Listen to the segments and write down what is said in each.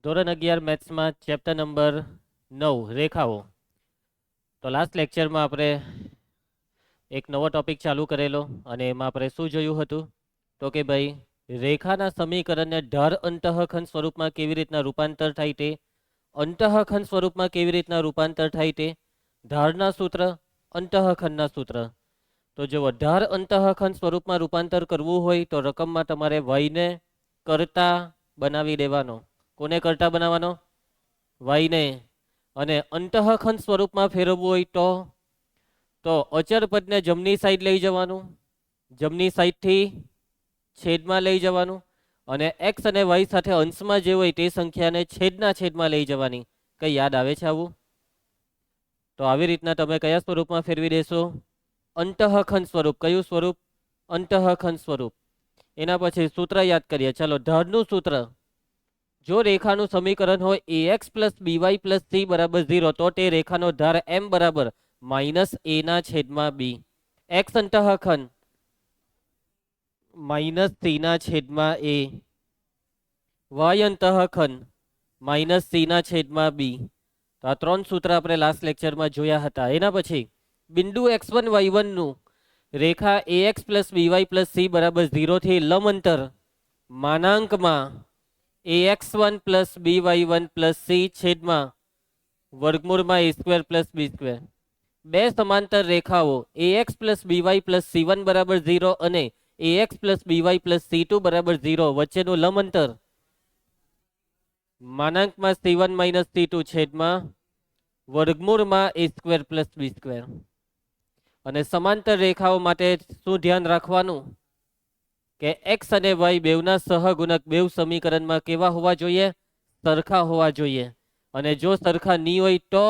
ધોરણ 11 મેથ્સમાં chapter number 9 રેખાઓ. તો લાસ્ટ લેક્ચરમાં આપણે એક નવો ટોપિક ચાલુ કરેલો અને એમાં આપણે શું જોયું હતું તો કે ભાઈ રેખાના સમીકરણને ઢાર અંતઃખંડ સ્વરૂપમાં કેવી રીતના રૂપાંતર થાય તે, અંતઃખંડ સ્વરૂપમાં કેવી રીતના રૂપાંતર થાય તે, ઢારના સૂત્ર, અંતઃખંડના સૂત્ર. તો જો ઢાર અંતઃખંડ સ્વરૂપમાં રૂપાંતર કરવું હોય તો રકમમાં તમારે વાયને કરતા બનાવી દેવાનો. કોને કરતા બનાવવાનો? વાયને. અને અંતઃખંડ સ્વરૂપમાં ફેરવવું હોય તો અચર પદને જમણી સાઈડ લઈ જવાનું, જમણી સાઈડથી છેદમાં લઈ જવાનું અને એક્સ અને વાય સાથે અંશમાં જે હોય તે સંખ્યાને છેદના છેદમાં લઈ જવાની. કઈ યાદ આવે છે આવું? તો આવી રીતના તમે કયા સ્વરૂપમાં ફેરવી દેશો? અંતઃખંડ સ્વરૂપ. કયું સ્વરૂપ? અંતઃખંડ સ્વરૂપ. એના પછી સૂત્ર યાદ કરીએ. ચાલો, ઢાળનું સૂત્ર. જો રેખાનું સમીકરણ હોય ax plus by plus c બરાબર 0 તો તે રેખાનો ધાર m બરાબર માઇનસ a ના છેદમાં b. x અંતઃખંડ માઇનસ c ના છેદમાં a, y અંતઃખંડ માઇનસ c ના છેદમાં b. તો આ ત્રણ સૂત્ર આપણે લાસ્ટ લેક્ચરમાં જોયા હતા. એના પછી બિંદુ x1 y1 નું રેખા ax plus by plus c બરાબર 0 થી લંબ અંતર માનાંકમાં ax1 plus by1 plus c છેદમાં વર્ગમૂળમાં a square plus b square. બે સમાંતર રેખાઓ ax plus by plus c1 બરાબર 0 અને ax plus by plus c2 બરાબર 0 વચ્ચેનું લંબ અંતર માનાંકમાં c1 માઇનસ c2 છેદમાં વર્ગમૂળમાં a square plus b square. અને સમાંતર રેખાઓ માટે શું ધ્યાન રાખવાનું કે x અને y બેવના સહગુણક બેવ સમીકરણમાં કેવા હોવા જોઈએ? સરખા હોવા જોઈએ. અને જો સરખા નહીં હોય તો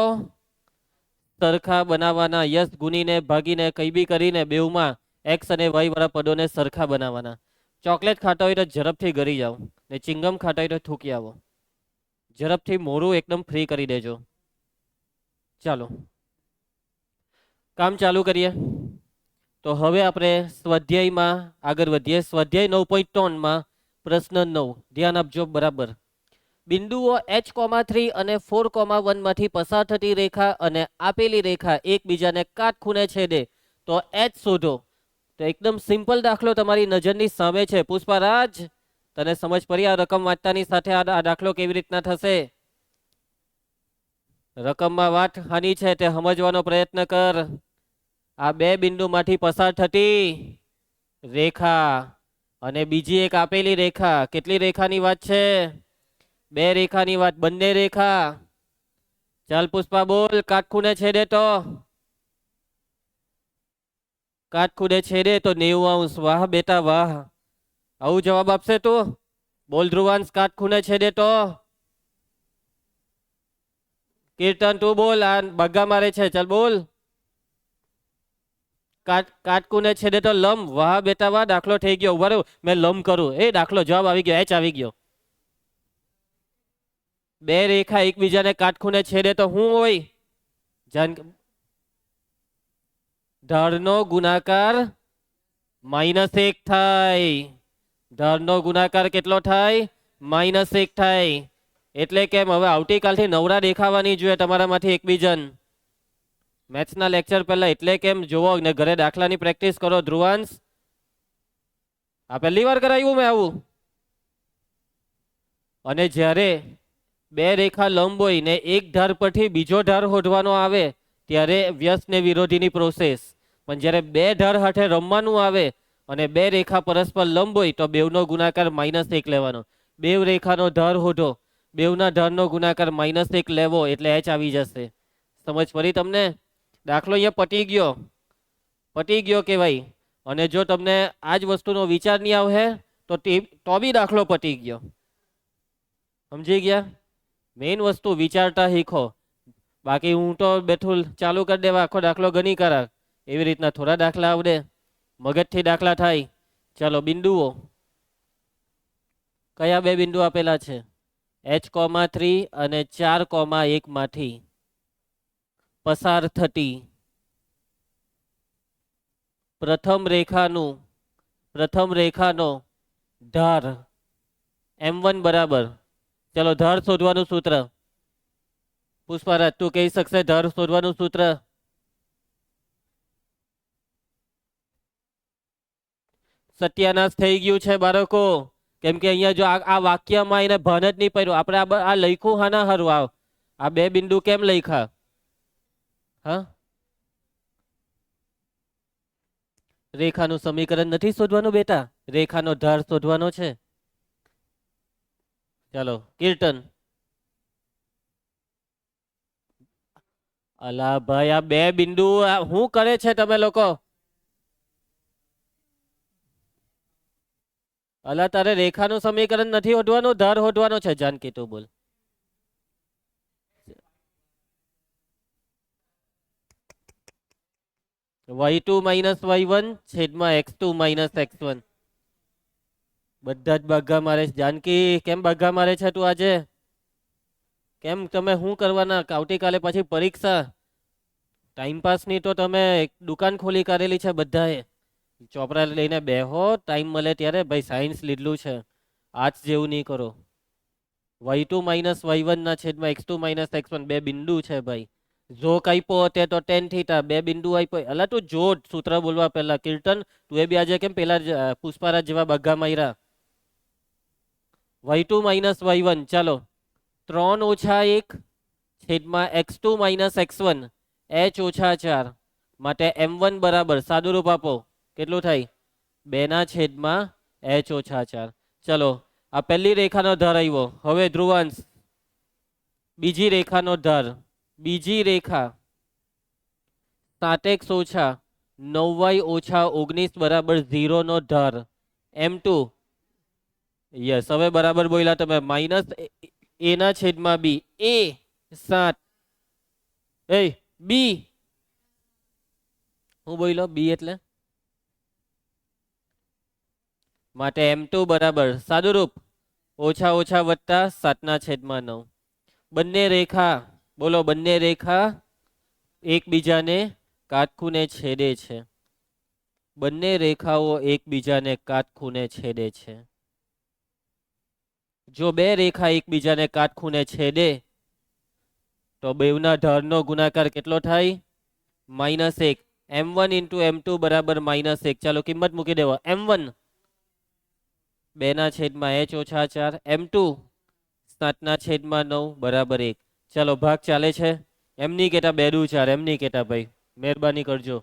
સરખા બનાવવાના. યસ ગુણીને ભાગીને કઈ બી કરીને બેવમાં x અને y વાળા પદોને સરખા બનાવવાના. ચોકલેટ ખાતા હોય તો ઝડપથી ગળી જાઓ ને ચિંગમ ખાતા હોય તો થૂકી આવો. ઝડપથી મોઢું એકદમ ફ્રી કરી દેજો. ચાલો કામ ચાલુ કરીએ. તો હવે આપણે સ્વાધ્યાયમાં આગળ વધીએ. સ્વાધ્યાય 9.3માં પ્રશ્ન 9 ધ્યાન આપજો બરાબર. બિંદુઓ h,3 અને 4,1 માંથી પસાર થતી રેખા અને આપેલી રેખા એકબીજાને કાટખૂણે છેદે તો h શોધો. તો એકદમ સિમ્પલ દાખલો તમારી નજરની સામે છે. પુષ્પારાજ, તને સમજ પડી આ રકમ વાંચતાની સાથે આ દાખલો કેવી રીતના થશે? રકમમાં વાત હાની છે તે સમજવાનો પ્રયત્ન કર. આ બે બિંદુમાંથી પસાર થતી રેખા અને બીજી એક આપેલી રેખા. કેટલી રેખાની વાત છે? બે રેખાની વાત. બંને રેખા. ચાલ પુષ્પા બોલ. કાટખૂણે છેદે તો? કાટખૂણે છેદે તો 90°. વાહ બેટા વાહ. આવું જવાબ આપશે તું? બોલ ધ્રુવાંશ. કાટખૂણે છેદે તો? કીર્તન તું બોલ. આ બગ્ગા મારે છે. ચાલ બોલ. કાટખૂણે છેદે તો લંબ. વાહ બેટા વાહ. દાખલો થઈ ગયો. ઉભા રહો, મેં લંબ કરું. એ દાખલો જવાબ આવી ગયો. એચ આવી ગયો. બે રેખા એકબીજાને કાટખૂણે છેદે તો શું હોય? ઢાળનો ગુણાકાર -1 થાય. ઢાળનો ગુણાકાર કેટલો થાય? -1 થાય. એટલે કેમ? હવે આવતીકાલથી નવરા દેખાવાની જોઈએ તમારામાંથી એકબીજન. મેથ્સના લેક્ચર પહેલા એટલે કેમ જોવો ને ઘરે દાખલાની પ્રેક્ટિસ કરો. ધ્રુવાંશ, આ પહેલી વાર કરાવ્યું મેં આવું? અને જ્યારે બે રેખા લંબ હોય ને એક ધાર પરથી બીજો ધાર શોધવાનો આવે ત્યારે વ્યસ્ત ને વિરોધીની પ્રોસેસ. પણ જ્યારે બે ધાર હાથે રમવાનું આવે અને બે રેખા પરસ્પર લંબ હોય તો બેવનો ગુણાકાર -1 લેવાનો. બેવ રેખાનો ધાર શોધો, બેવના ધારનો ગુણાકાર -1 લેવો એટલે h આવી જશે. સમજ પડી તમને? દાખલો અહીંયા પતી ગયો. પતી ગયો કહેવાય. અને જો તમને આ જ વસ્તુનો વિચાર નહીં આવે તો બી દાખલો પતી ગયો. સમજી ગયા? મેઇન વસ્તુ વિચારતા શીખો. બાકી હું તો બેઠું ચાલુ કરી દેવા આખો દાખલો ગણી કરા. એવી રીતના થોડા દાખલા આવડે? મગજથી દાખલા થાય. ચાલો બિંદુઓ. કયા બે બિંદુ આપેલા છે? h,3 અને 4,1 માંથી પસાર થતી પ્રથમ રેખાનો ધાર m1 બરાબર ચલો ધર શોધવાનું સૂત્ર. પુષ્પારાજ તું કહી શકશે ધર શોધવાનું સૂત્ર? સત્યાનાશ થઈ ગયું છે બાળકો, કેમ કે અહીંયા જો આ વાક્યમાં એને ભન જ નહીં પડ્યું. આપણે આ લખ્યું હાના હારું? આ બે બિંદુ કેમ લખ્યા? હા, રેખાનું સમીકરણ નથી શોધવાનું બેટા, રેખાનો ધાર શોધવાનો છે. ચાલો કીર્તન. અલા ભાઈ આ બે બિંદુ શું કરે છે તમે લોકો? અલા તારે રેખાનું સમીકરણ નથી શોધવાનું, ધાર શોધવાનો છે. જાનકી તું બોલ. y2 માઇનસ y1 છેદમાં x2 માઇનસ x1. બધા જ ભાગા મારે છે. જાનકી કેમ ભાગા મારે છે તું આજે? કેમ તમે શું કરવાના? આવતીકાલે પછી પરીક્ષા. ટાઈમપાસની તો તમે દુકાન ખોલી કાઢેલી છે બધાએ. ચોપડા લઈને બેહો, ટાઈમ મળે ત્યારે. ભાઈ સાયન્સ લીધેલું છે, આર્ટ્સ જેવું નહીં કરો. y2 માઇનસ y1 ના છેદમાં x2 માઇનસ x1 બે બિંદુ છે ભાઈ. જો આપ્યો તે તો ટેન થીટા, બે બિંદુ આપ્યો. અલા તું જો સૂત્ર બોલવા પહેલા. કીર્તન તું એ બી આજે કેમ પેલા પુષ્પારાજ જેવા બગ્ગા માર્યા? y2 માઇનસ y1 ચાલો 3 ઓછા 1 છેદમાં x2 માઇનસ x1 h ઓછા 4 માટે m1 બરાબર સાદું રૂપ આપો. કેટલું થાય? 2 ના છેદમાં h ઓછા 4. ચલો આ પહેલી રેખાનો ધાર આવ્યો. હવે ધ્રુવાંશ બીજી રેખાનો ધાર. બીજી રેખા 7x ઓછા 9y ઓછા 19 બરાબર 0 નો ધાર m2. યસ હવે બરાબર બોલ્યા તમે. માઇનસ a ના છેદમાં b. a 7 એ b હું બોલ્યો b એટલે માટે m2 બરાબર સાદું રૂપ ઓછા ઓછા વત્તા 7 ના છેદમાં 9. બંને રેખા બોલો, બંને રેખા એકબીજાને કાટખૂણે છેદે છે. બંને રેખાઓ એકબીજાને કાટખૂણે છેદે છે. જો બે રેખા એકબીજાને કાટખૂણે છેદે તો બેવના ધારનો ગુણાકાર કેટલો થાય? -1. m1 ઇન્ટુ m2 બરાબર -1. ચાલો કિંમત મૂકી દેવો. m1 2 ના છેદમાં h ઓછા 4, m2 7 ના છેદમાં 9 બરાબર 1. ચાલો ભાગ ચાલે છે. એમ નહીં કેતા 2 દુ 4, એમ નહીં કેતા ભાઈ, મહેરબાની કરજો.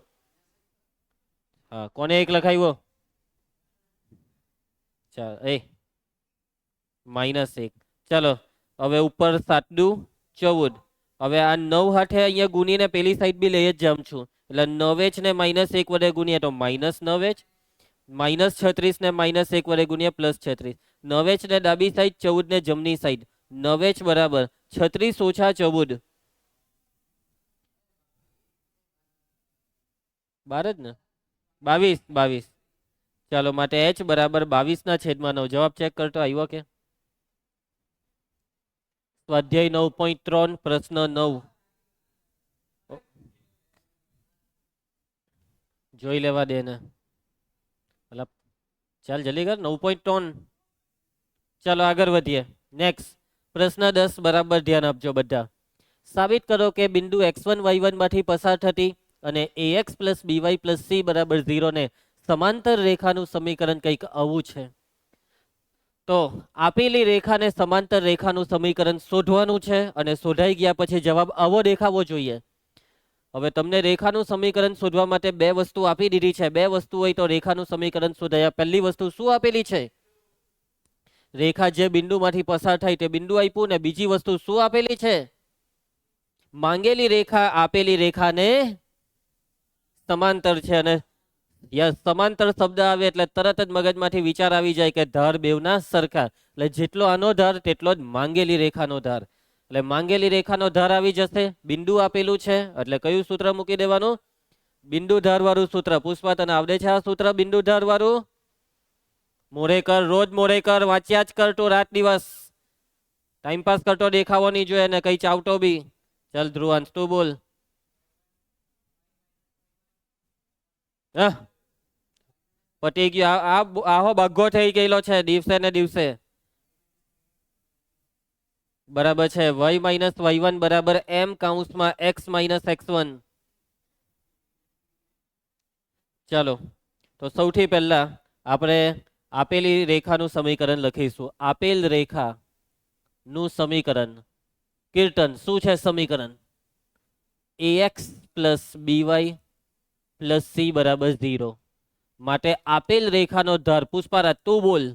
હા કોને 1 લખાવ્યો? ચાલ એ -1. ચાલો હવે ઉપર 7 દુ 14. હવે આ 9 હાથે અહીંયા ગુણીને પેલી સાઈડ બી લઈ જ જામ છું. એટલે 9h ને -1 વડે ગુણીએ તો -9h, -36 ને -1 વડે ગુણીએ +36. 9h ને ડાબી સાઈડ, 14 ને જમણી સાઈડ. 9h બરાબર 36 ઓછા 14 12 જ ને? 22. ચાલો માટે h બરાબર 22 ના છેદમાં 9. જવાબ ચેક કરતો આવ્યો કે? સ્વાધ્યાય 9.3 પ્રશ્ન 9 જોઈ લેવા દે ને. મતલબ ચાલ જલ્દી કર. 9.3. ચાલો આગળ વધીએ. નેક્સ્ટ પ્રશ્ન 10 બરાબર ધ્યાન આપજો બધા. સાબિત કરો કે બિંદુ x1 y1 માંથી પસાર થતી અને ax plus by plus c બરાબર 0 ને સમાંતર રેખાનું સમીકરણ કંઈક આવું છે. તો આપેલી રેખાને સમાંતર રેખાનું સમીકરણ શોધવાનું છે અને શોધાઈ ગયા પછી જવાબ આવો દેખાવો જોઈએ. હવે તમને રેખાનું સમીકરણ શોધવા માટે બે વસ્તુ આપી દીધી છે. બે વસ્તુ હોય તો રેખાનું સમીકરણ શોધાયા. પહેલી વસ્તુ શું આપેલી છે? રેખા જે બિંદુમાંથી પસાર થાય તે બિંદુ આપ્યું. ને બીજી વસ્તુ શું આપેલી છે? માંગેલી રેખા આપેલી રેખાને સમાંતર છે. અને યસ સમાંતર શબ્દ આવે એટલે તરત જ મગજમાંથી વિચાર આવી જાય કે ધાર બેવના સરખા. એટલે જેટલો આનો ધાર તેટલો જ માંગેલી રેખાનો ધાર. એટલે માંગેલી રેખાનો ધાર આવી જશે. બિંદુ આપેલું છે એટલે કયું સૂત્ર મૂકી દેવાનું? બિંદુ ધાર વાળું સૂત્ર. પુષ્પા તને આવડે છે આ સૂત્ર બિંદુ ધાર વાળું? મોરે કર, રોજ મોરે કર, વાંચ્યા જ કરતો રાત દિવસ. ટાઈમપાસ કરતો દેખાવો નહીં જોઈએ ને કઈ ચાવતો બી. ચાલ ધ્રુવાંશ તું બોલ. પટી ગયો. આહો બગ્ગો થઈ ગયેલો છે દિવસે ને દિવસે. બરાબર છે y માઇનસ y1 બરાબર m કૌંસમાં x માઇનસ x1. ચાલો તો સૌથી પહેલા આપણે આપેલી રેખાનું સમીકરણ લખીશું. આપેલ રેખાનું સમીકરણ કીર્તન શું છે સમીકરણ? ax plus by plus c બરાબર 0. માટે આપેલ રેખાનો ધાર, પુષ્પારાજ તું બોલ.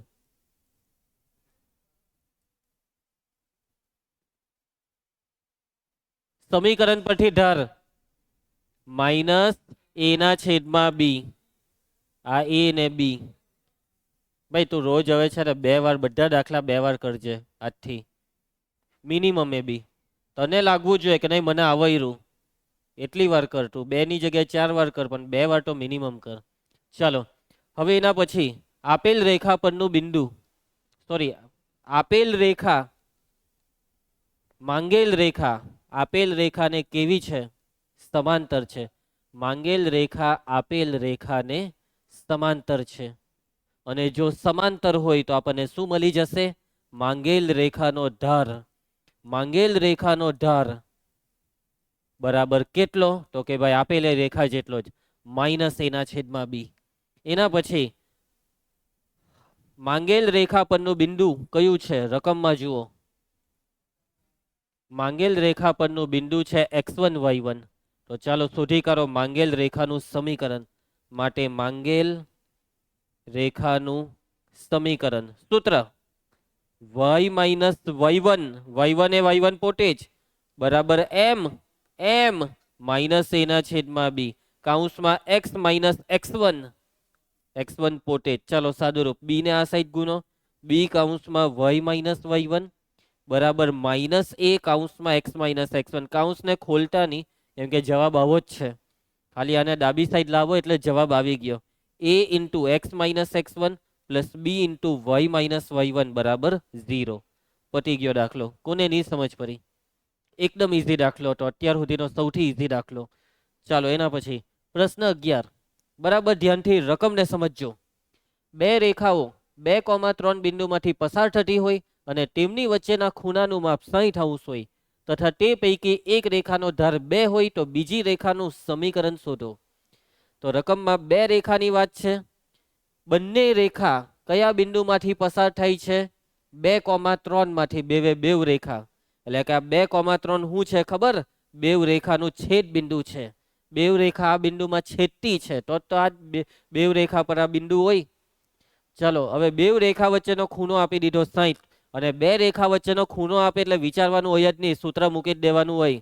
સમીકરણ પરથી ધાર માઇનસ a ના છેદમાં b. આ a ને b. ભાઈ તું રોજ હવે છે ને 2 વાર બધા દાખલા 2 વાર કરજે આજથી, મિનિમમ એ બી. તને લાગવું જોઈએ કે નહીં મને આવડ્યું, એટલી વાર કર તું. 2 ની જગ્યાએ 4 વાર કર, પણ 2 વાર તો મિનિમમ કર. ચાલો હવે એના પછી આપેલ રેખા પરનું બિંદુ, સોરી આપેલ રેખા, માંગેલ રેખા આપેલ રેખાને કેવી છે? સમાંતર છે. માંગેલ રેખા આપેલ રેખાને સમાંતર છે. અને જો સમાંતર હોય તો આપણને શું મળી જશે? માંગેલ રેખાનો ધાર. માંગેલ રેખાનો ધાર બરાબર કેટલો? તો કે ભાઈ આપેલી રેખા જેટલો જ, માઇનસ a ના છેદમાં b. એના પછી માંગેલ રેખા પરનું બિંદુ કયું છે? રકમમાં જુઓ. માંગેલ રેખા પરનું બિંદુ છે x1 y1. તો ચાલો શોધી કાઢો માંગેલ રેખાનું સમીકરણ. માટે માંગેલ રેખાનું સમીકરણ સૂત્ર y માઇનસ y1, y1 એ y1 પોતે જ બરાબર m માઇનસ a ના છેદમાં b કૌંસમાં x માઇનસ x1, x1 પોતે જ. ચાલો સાદુરૂપ b ને આ સાઈડ ગુનો, b કૌંસમાં y માઇનસ y1 બરાબર માઇનસ a કૌંસમાં x માઇનસ x1. કૌંસને ખોલતા નહીં, કેમ કે જવાબ આવો જ છે. ખાલી આને ડાબી સાઈડ લાવો એટલે જવાબ આવી ગયો. a into x minus x1 plus b into y minus y1 બરાબર 0. પતી ગયો દાખલો. કોને નહીં સમજ પડી? એકદમ ઈઝી દાખલો હતો, અત્યાર સુધીનો સૌથી ઈઝી દાખલો. ચાલો એના પછી પ્રશ્ન 11 બરાબર ધ્યાનથી રકમને સમજજો. બે રેખાઓ 2,3 બિંદુમાંથી પસાર થતી હોય અને તેમની વચ્ચેના ખૂણાનું માપ 60° હોય તથા તે પૈકી એક રેખાનો ધાર 2 હોય તો બીજી રેખાનું સમીકરણ શોધો. તો રકમમાં બે રેખાની વાત છે. બંને રેખા કયા બિંદુમાંથી પસાર થાય છે? 2,3 માંથી. બે રેખા એટલે કે આ 2,3 શું છે ખબર? બે રેખાનું છેદ બિંદુ છે. બે રેખા આ બિંદુમાં છેદતી છે તો આ બે રેખા પર આ બિંદુ હોય. ચલો હવે બે રેખા વચ્ચેનો ખૂણો આપી દીધો 60, અને બે રેખા વચ્ચેનો ખૂણો આપે એટલે વિચારવાનું હોય જ નહીં, સૂત્ર મૂકી જ દેવાનું હોય.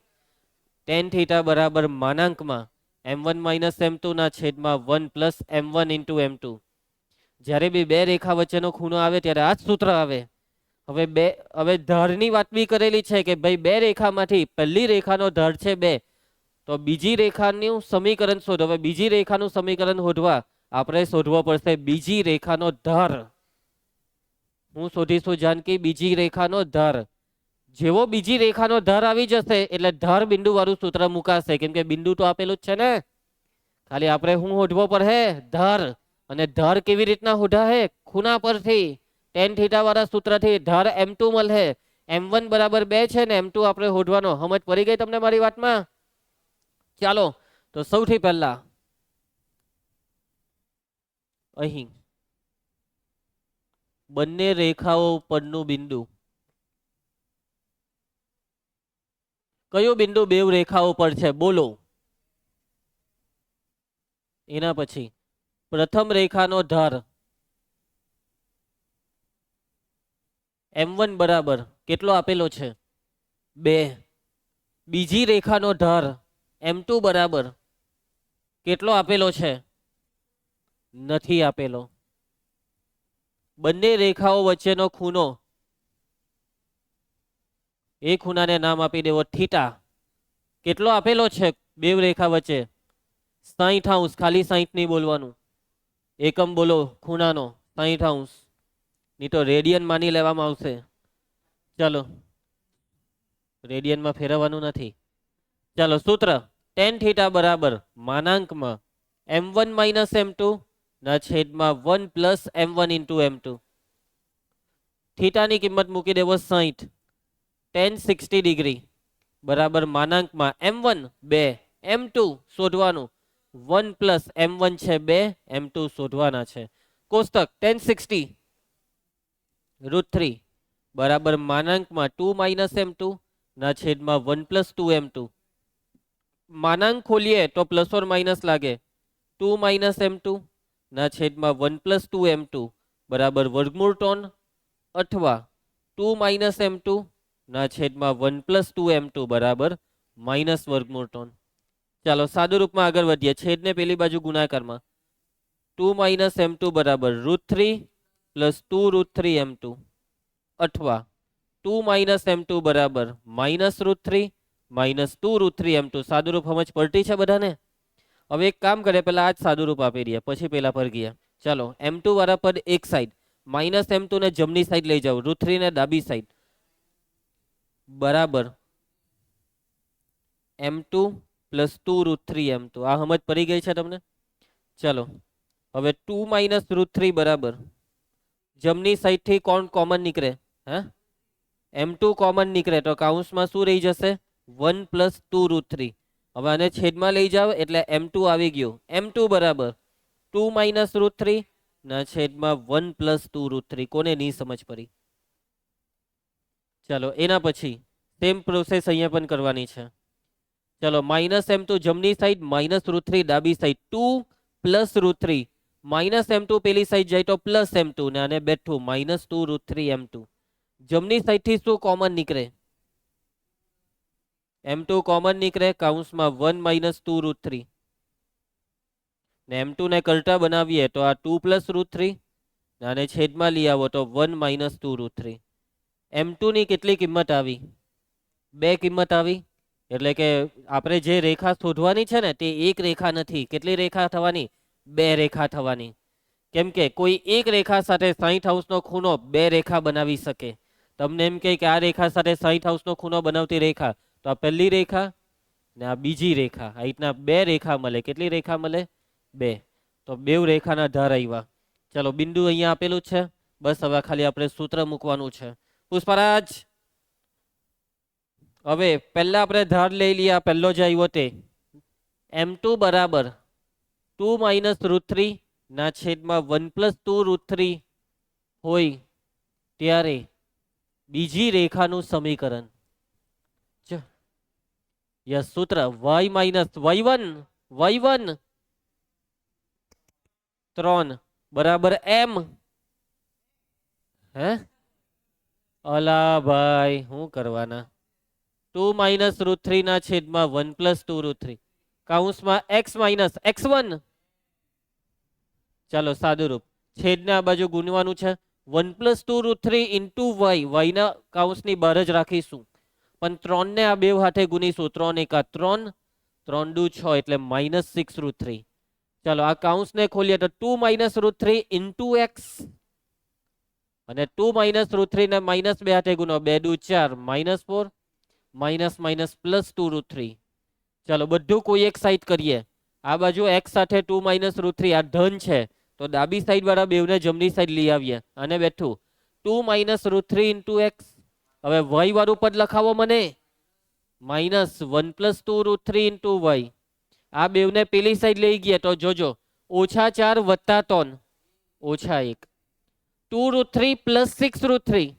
tan થીટા બરાબર માનાંકમાં m1 માઇનસ m2 ના છેદમાં 1 પ્લસ m1 ઇન્ટુ m2. જ્યારે બી બે રેખા વચ્ચેનો ખૂણો આવે ત્યારે આ જ સૂત્ર આવે. હવે ધારની વાત બી કરેલી છે કે ભાઈ બે રેખામાંથી પહેલી રેખાનો ધાર છે 2, તો બીજી રેખાનું સમીકરણ શોધો. હવે બીજી રેખાનું સમીકરણ શોધવા આપણે શોધવો પડશે બીજી રેખાનો ધાર. હું શોધીશું જાનકી બીજી રેખાનો ધાર. જેવો બીજી રેખાનો ધાર આવી જશે એટલે ધાર બિંદુ વાળું સૂત્ર મુકાશે, કેમ કે બિંદુ તો આપેલું જ છે ને. ખાલી આપણે શું શોધવો પડે? ધાર. અને ધાર કેવી રીતના શોધાશે? ખૂણા પરથી tan થીટા વાળા સૂત્રથી ધાર m2 મળે. m1 બરાબર 2 છે ને m2 આપણે શોધવાનો. સમજ પડી ગઈ તમને મારી વાતમાં? ચાલો તો સૌથી પહેલા અહીં બંને રેખાઓ પરનું બિંદુ, કયું બિંદુ બે રેખાઓ પર છે બોલો? એના પછી પ્રથમ રેખાનો ધાર m1 બરાબર કેટલો આપેલો છે? 2. બીજી રેખાનો ધાર m2 બરાબર કેટલો આપેલો છે? નથી આપેલો. બંને રેખાઓ વચ્ચેનો ખૂણો, એ ખૂણાને નામ આપી દેવો થીટા. કેટલો આપેલો છે બે રેખા વચ્ચે? 60°. ખાલી 60 નહીં બોલવાનું, એકમ બોલો ખૂણાનો 60°. નહીં તો રેડિયન માની લેવામાં આવશે. ચાલો રેડિયનમાં ફેરવવાનું નથી. ચાલો સૂત્ર tan થીટા બરાબર માનાંકમાં m1 માઇનસ m2 ના છેદમાં 1 પ્લસ m1 ઇન્ટુ m2. થીટાની કિંમત મૂકી દેવો 60. tan 60 ડિગ્રી બરાબર માનાંકમાં m1 2 m2 શોધવાનું 1 પ્લસ m1 છે 2 m2 શોધવાના છે. કોષ્ટક tan 60 √3 બરાબર માનાંકમાં 2 માઇનસ m2 ના છેદમાં 1 પ્લસ 2 m2. માનાંક ખોલીએ તો પ્લસ ઓર માઇનસ લાગે. 2 માઇનસ m2 ના છેદમાં 1 પ્લસ 2 m2 બરાબર વર્ગમૂળ ટોન અથવા 2 માઇનસ m2 ના છેદમાં 1 પ્લસ 2 m2 બરાબર માઇનસ વર્ગમૂળ ટોન. ચાલો સાદું રૂપમાં આગળ વધીએ. છેદને પેલી બાજુ ગુણાકારમાં 2 માઇનસ m2 બરાબર √3 પ્લસ 2 √3 m2 અથવા 2 માઇનસ m2 બરાબર માઇનસ √3 માઇનસ 2 √3 m2. સાદું રૂપ સમજ પડતી છે બધાને? હવે એક કામ કરે, પેલા આ જ સાદું રૂપ આપી દઈએ પછી પેલા પર ગયા. ચાલો m2 વાળા પદ એક સાઈડ, માઇનસ m2 ને જમણી સાઈડ લઈ જાઓ, √3 ને ડાબી સાઈડ બરાબર m2 પ્લસ 2 √3 m2. આ સમજ પડી ગઈ છે તમને? ચલો હવે 2 માઇનસ √3 બરાબર જમણી સાઈડ થી કોણ કોમન નીકળે? હે m2 કોમન નીકળે તો કાઉન્સમાં શું રહી જશે? 1 પ્લસ 2 √3. હવે આને છેદમાં લઈ જાઓ એટલે m2 આવી ગયું. m2 બરાબર 2 માઇનસ √3 ના છેદમાં 1 પ્લસ 2 √3. કોને નહીં સમજ પડી? ચલો એના પછી સેમ પ્રોસેસ અહીંયા પણ કરવાની છે. ચલો માઇનસ m2 જમણી સાઈડ, માઇનસ √3 ડાબી સાઈડ, 2 પ્લસ √3 માઇનસ m2 પેલી સાઈડ જાય તો પ્લસ m2 ને આને બેઠું માઇનસ 2 √3 m2. જમણી સાઈડ થી શું કોમન નીકળે? m2 કોમન નીકળે, કાઉન્સમાં 1 માઇનસ 2 √3 ને m2 ને કરતા બનાવીએ તો આ 2 પ્લસ √3 આને છેદમાં લઈ આવો તો 1 માઇનસ 2 √3. m2 ની કેટલી કિંમત આવી? 2 કિંમત આવી. એટલે કે આપણે જે રેખા શોધવાની છે ને તે એક રેખા નથી. કેટલી રેખા થવાની? 2 રેખા થવાની. કેમ કે કોઈ એક રેખા સાથે 60° નો ખૂણો 2 રેખા બનાવી શકે. તમને એમ કે આ રેખા સાથે 60° નો ખૂણો બનાવતી રેખા, તો આ પહેલી રેખા ને આ બીજી રેખા, આ રીતના 2 રેખા મળે. કેટલી રેખા મળે? 2. તો 2 રેખાના ધાર આવ્યા. ચલો બિંદુ અહીંયા આપેલું છે, બસ હવે ખાલી આપણે સૂત્ર મૂકવાનું છે. પુષ્પરાજ હવે પહેલા આપણે ધાર લઈ લઈએ. આ પહેલો જ આવ્યો તે m2 બરાબર 2 માઇનસ √3 ના છેદમાં 1 પ્લસ 2 √3 હોય ત્યારે બીજી રેખાનું સમીકરણ. યસ સૂત્ર y માઇનસ y1 3 બરાબર m. હે અલા ભાઈ શું કરવાના? 2 માઇનસ √3 ના છેદમાં 1 પ્લસ 2 √3 કાઉન્સમાં x માઇનસ x1. ચાલો સાદું રૂપ, છેદને આ બાજુ ગુણવાનું છે. 1 પ્લસ 2 √3 ઇન્ટુ y ના કાઉન્સની બહાર જ રાખીશું, પણ 3 ને આ બે હાથે ગુણીશું. 3 એકા 3, 3 દુ 6 એટલે માઇનસ 6 √3. ચાલો આ કાઉન્સને ખોલીએ તો 2 માઇનસ √3 ઇન્ટુ x અને 2 માઇનસ √3 ને માઇનસ 2 હાથે ગુણો, 2 દુ 4 માઇનસ 4 માઇનસ માઇનસ પ્લસ 2 √3. ચાલો બધું કોઈ એક સાઈડ કરીએ. આ બાજુ x સાથે 2 માઇનસ √3 આ ધન છે તો ડાબી સાઈડ વાળા બેવને જમણી સાઈડ લઈ આવીએ. અને બેઠું 2 માઇનસ √3 ઇન્ટુ x. હવે y વાળું પદ લખાવો મને, માઇનસ 1 પ્લસ 2 √3 ઇન્ટુ y. આ બેવને પેલી સાઈડ લઈ ગયા તો જોજો -4 વત્તા 3 -1 2 √3 પ્લસ 6 √3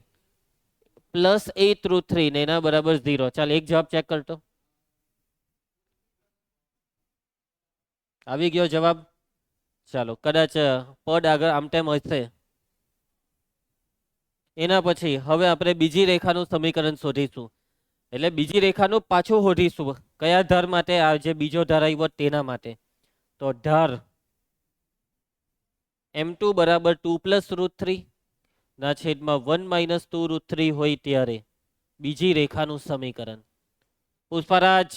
પ્લસ 8 √3 ને એના બરાબર 0. ચાલ એક જવાબ ચેક કરતો. આવી ગયો જવાબ. ચાલો કદાચ પદ આગળ આમ તેમ હશે. એના પછી હવે આપણે બીજી રેખાનું સમીકરણ શોધીશું. એટલે બીજી રેખાનું પાછું શોધીશું. કયા ધાર માટે? આ જે બીજો ધાર આવ્યો તેના માટે. તો ધાર m2 બરાબર 2 પ્લસ √3 ના છેદમાં 1 માઇનસ 2 √3 હોય ત્યારે બીજી રેખાનું સમીકરણ. પુષ્પરાજ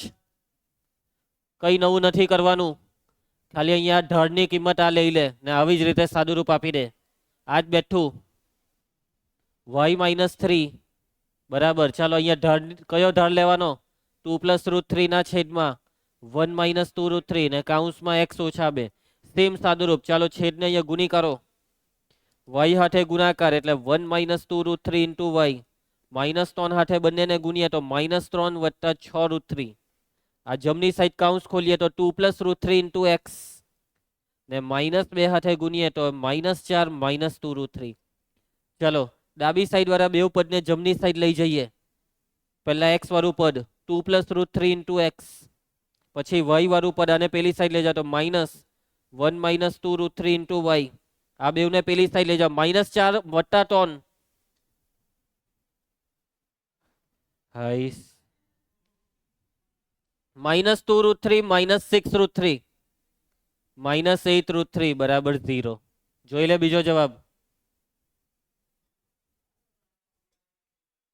કઈ નવું નથી કરવાનું, ખાલી અહીંયા ઢાળની કિંમત આ લઈ લે ને આવી જ રીતે સાદું રૂપ આપી દે. આજ બેઠું y માઇનસ 3 બરાબર. ચાલો અહીંયા ઢાળ કયો ઢાળ લેવાનો? 2 પ્લસ √3 ના છેદમાં 1 માઇનસ 2 √3 ને કાઉન્સમાં x ઓછા 2. સેમ સાદું રૂપ. ચાલો છેદને અહીંયા ગુણી કરો, y હાથે ગુણાકાર એટલે 1 માઇનસ 2 √3 ઇન્ટુ y -3 હાથે બંનેને ગુણીએ તો -3 વત્તા 6√3. આ જમણી સાઈડ કાઉન્સ ખોલીએ તો 2 + √3 × x ને -2 હાથે ગુણીએ તો -4 -2√3. ચલો ડાબી સાઈડ વાળા બે પદને જમણી સાઈડ લઈ જઈએ. પહેલા x વાળું પદ 2 + √3 × x, પછી y વાળું પદ આને પેલી સાઈડ લઈ જાઓ તો -1 - 2√3 × y. આ બેવને પેલી સાઈડ લઈ જાઓ -4 વત્તા 3. હાઈસ -2√3 - 6√3 -8√3 બરાબર 0. જોઈ લે બીજો જવાબ.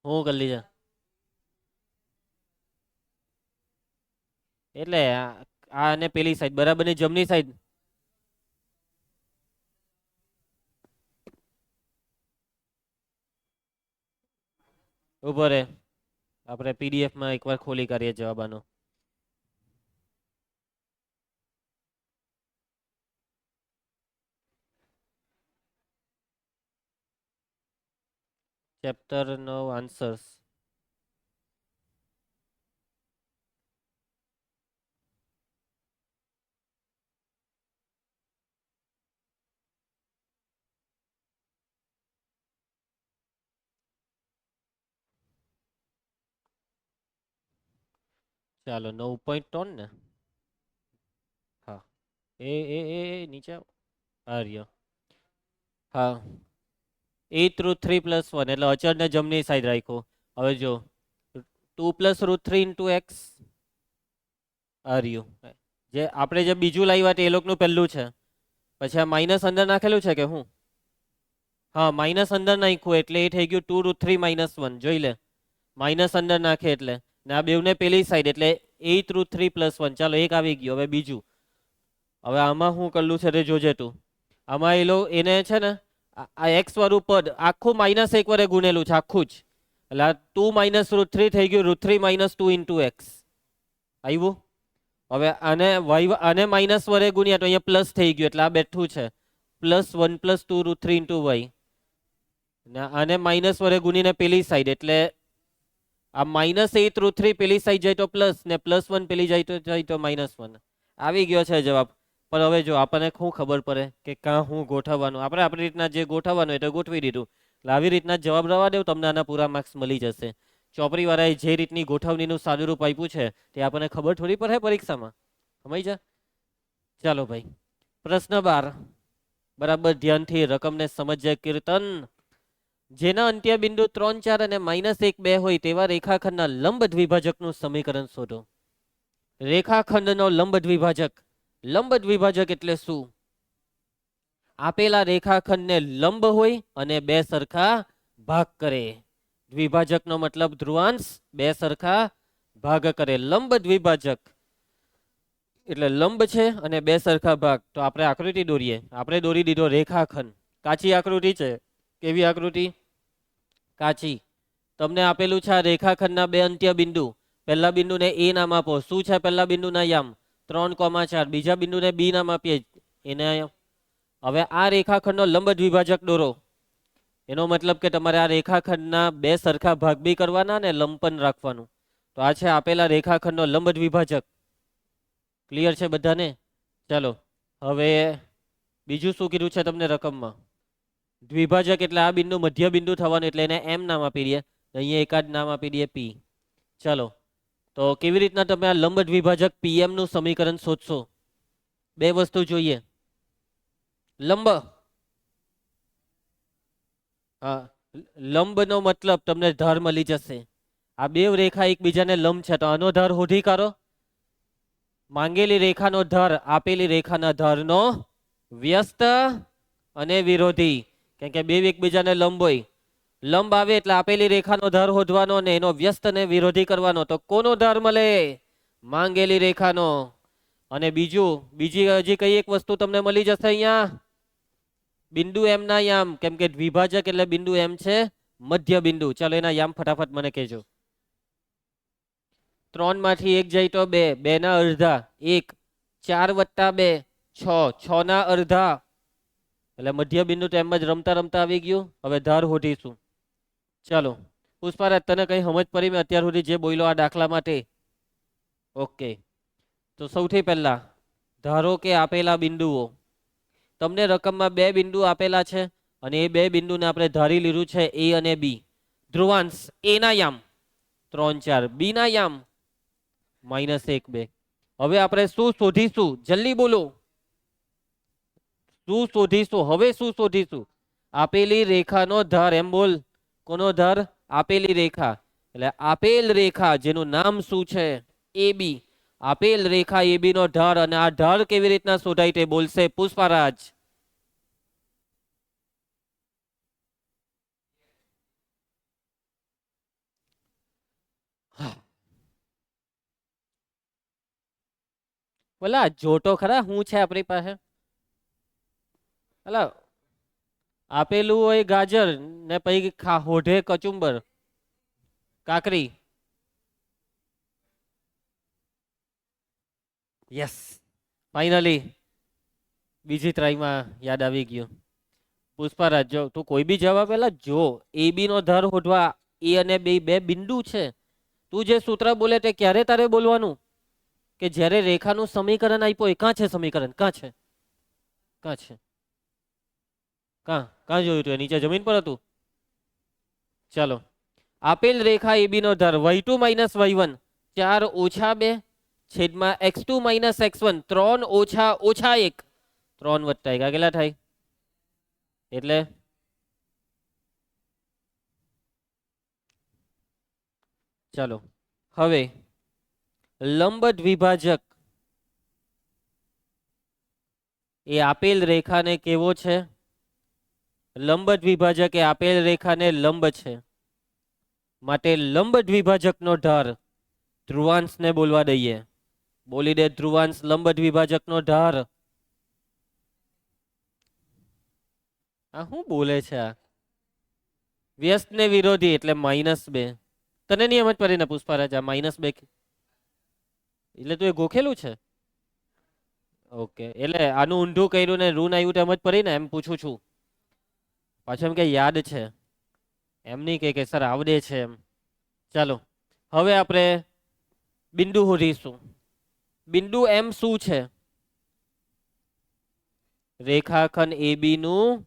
હું કરી લીધા એટલે આ અને પેલી સાઈડ બરાબર ની જમણી સાઈડ. ઉભો રે, આપણે પીડીએફ માં એકવાર ખોલી કરીએ જવાબ આનો. Chapter 9 answers. ચાલો 9.3 ને. હા એ એ એ નીચે આ રહ્યો. હા 8√3 + 1 એટલે અચળને જમણી સાઈડ રાખ્યો. હવે જો 2 + √3 × x આ રહ્યું. જે આપણે જે બીજું લાવ્યા તે એ લોકોનું પહેલું છે. પછી આ માઇનસ અંદર નાખેલું છે કે હું? હા માઇનસ અંદર નાખ્યું એટલે એ થઈ ગયું 2√3 - 1. જોઈ લે માઇનસ અંદર નાખે એટલે ને આ બેવને પેલી સાઈડ એટલે 8√3 + 1. ચાલો એક આવી ગયો. હવે બીજું. હવે આમાં શું કરલું છે તે જોજે તું. આમાં એને છે ને આ x વાળું પદ આખું -1 વડે ગુણેલું છે આખું જ. એટલે આ 2 - √3 થઈ ગયું √3 - 2 × x આવ્યું. હવે આને y આને માઇનસ વડે ગુણ્યા તો અહીંયા પ્લસ થઈ ગયું એટલે આ બેઠું છે +1 + 2√3 × y. આને માઇનસ વડે ગુણીને પેલી સાઈડ એટલે આ -8√3 પેલી સાઈડ જાય તો પ્લસ ને +1 પેલી જાય તો -1. આવી ગયો છે જવાબ. પણ હવે જો આપણને શું ખબર પડે કે કાં હું ગોઠવવાનું. આપણે આપણી રીતના જે ગોઠવવાનું એ તો ગોઠવી દીધું. એટલે આવી રીતના જવાબ રવા દેવ, તમને આના પૂરા માર્ક્સ મળી જશે. ચોપડીવાળાએ જે રીતની ગોઠવણીનું સાદુરૂપ આપ્યું છે તે આપણને ખબર થોડી પડે પરીક્ષામાં. સમજ જા. ચાલો ભાઈ પ્રશ્ન 12 બરાબર ધ્યાનથી રકમને સમજ્યા કીર્તન. જેના અંત્ય બિંદુ 3 4 અને -1 2 હોય તેવા રેખાખંડના લંબ દ્વિભાજકનું સમીકરણ શોધો. રેખાખંડનો લંબ દ્વિભાજક. લંબ દ્વિભાજક એટલે શું? આપેલા રેખાખંડને લંબ હોય અને બે સરખા ભાગ કરે. દ્વિભાજકનો મતલબ ધ્રુવાંશ બે સરખા ભાગ કરે. લંબ દ્વિભાજક એટલે લંબ છે અને બે સરખા ભાગ. તો આપણે આકૃતિ દોરીએ. આપણે દોરી દીધો રેખાખંડ. કાચી આકૃતિ છે. કેવી આકૃતિ? કાચી. તમને આપેલું છે આ રેખાખંડના બે અંત્ય બિંદુ. પહેલા બિંદુને એ નામ આપો. શું છે પહેલા બિંદુના યામ? 3,4. બીજા બિંદુને બી નામ આપીએ એને. હવે આ રેખાખંડનો લંબ દ્વિભાજક દોરો. એનો મતલબ કે તમારે આ રેખાખંડના બે સરખા ભાગ બી કરવાના ને લંબ પણ રાખવાનું. તો આ છે આપેલા રેખાખંડનો લંબ દ્વિભાજક. ક્લિયર છે બધાને? ચાલો હવે બીજું શું કીધું છે તમને રકમમાં? દ્વિભાજક એટલે આ બિંદુ મધ્ય બિંદુ થવાનું એટલે એને એમ નામ આપી દઈએ. અહીંયા એકાદ નામ આપી દઈએ પી. ચાલો તો કેવી રીતના તમે આ લંબ દ્વિભાજક પીએમ નું સમીકરણ શોધશો? બે વસ્તુ જોઈએ. લંબ, હા લંબનો મતલબ તમને ધાર મળી જશે. આ બે રેખા એકબીજાને લંબ છે તો આનો ધાર શોધી કાઢો. માંગેલી રેખાનો ધાર આપેલી રેખાના ધારનો વ્યસ્ત અને વિરોધી. કેમ કે બે એકબીજાને લંબ હોય. લંબ આવે એટલે આપેલી રેખાનો ધાર શોધવાનો ને એનો વ્યસ્ત ને વિરોધી કરવાનો. તો કોનો ધાર મળે? માંગેલી રેખાનો. અને બીજી હજી કઈ એક વસ્તુ તમને મળી જશે અહીંયા? બિંદુ એમ ના યામ. કેમ કે દ્વિભાજક એટલે બિંદુ એમ છે મધ્ય બિંદુ. ચાલો એના યામ ફટાફટ મને કહેજો. 3 માંથી 1 જાય તો 2, 2 ના અડધા 1, 4 + 2 6, 6 ના અડધા એટલે મધ્ય બિંદુ તો એમ જ રમતા રમતા આવી ગયું. હવે ધાર શોધીશું. ચાલો પુષ્પારાજ તને કઈ સમજ પડી મેં અત્યાર સુધી જે બોલ્યો આ દાખલા માટે? ઓકે, તો સૌથી પહેલા ધારો કે આપેલા બિંદુઓ, તમને રકમમાં બે બિંદુ આપેલા છે અને એ બે બિંદુને આપણે ધારી લીધું છે એ અને બી. ધ્રુવાંશ એ ના યામ 3 4, બી ના યામ -1 2. હવે આપણે શું શોધીશું? જલ્દી બોલો, શું શોધીશું? હવે શું શોધીશું? આપેલી રેખાનો ધાર. એમ બોલ, કોનો ધાર? આપેલી રેખા. એટલે આપેલ રેખા જેનું નામ શું છે? એ બી. આપેલ રેખા એ બી નો ધાર. અને આ ધાર કેવી રીતના શોધાય તે બોલશે પુષ્પારાજ. બોલા જોતો ખરા હું છે આપણી પાસે? અલા આપેલું હોય ગાજર ને પછી હોઢે કચુંબર કાકરી. યસ, ફાઇનલી બીજી ટ્રાયમાં યાદ આવી ગયું. પુષ્પારાજ જો તું કોઈ બી જવાબ પેલા જો એ બી નો ધાર શોધવા, એ અને બી બે બિંદુ છે. તું જે સૂત્ર બોલે તે ક્યારે તારે બોલવાનું કે જ્યારે રેખાનું સમીકરણ આપ્યું હોય. કાં છે સમીકરણ? કાં છે? કાં છે? કાં કાં જોયું તું? નીચે જમીન પર હતું. ચાલો, આપેલ રેખા એ બી નો ધાર y2 - y1 4 - 2 છેદમાં x2 - x1 3 - -1 3 + 1 કેટલા થાય? એટલે ચાલો હવે લંબ દ્વિભાજક એ આપેલ રેખાને કેવો છે? લંબ દ્વિભાજક એ આપેલ રેખાને લંબ છે. માટે લંબ દ્વિભાજકનો ધાર ધ્રુવાંશને બોલવા દઈએ. બોલી દે ધ્રુવાંશ લંબ દ્વિભાજકનો ધાર. આ શું બોલે છે આ? વ્યસ્ત ને વિરોધી એટલે -2. તને નહીં સમજ પડી ને પુષ્પારાજ? આ -2 એટલે તું એ ગોખેલું છે? ઓકે, એટલે આનું ઊંધું કર્યું ને ઋણ આવ્યું તો સમજ પડી ને? એમ પૂછું છું. પાછું એમ કે યાદ છે, એમ નહીં કે સર આવડે છે એમ. ચાલો હવે આપણે બિંદુ શોધીશું. બિંદુ એમ શું છે? રેખાખંડ AB નું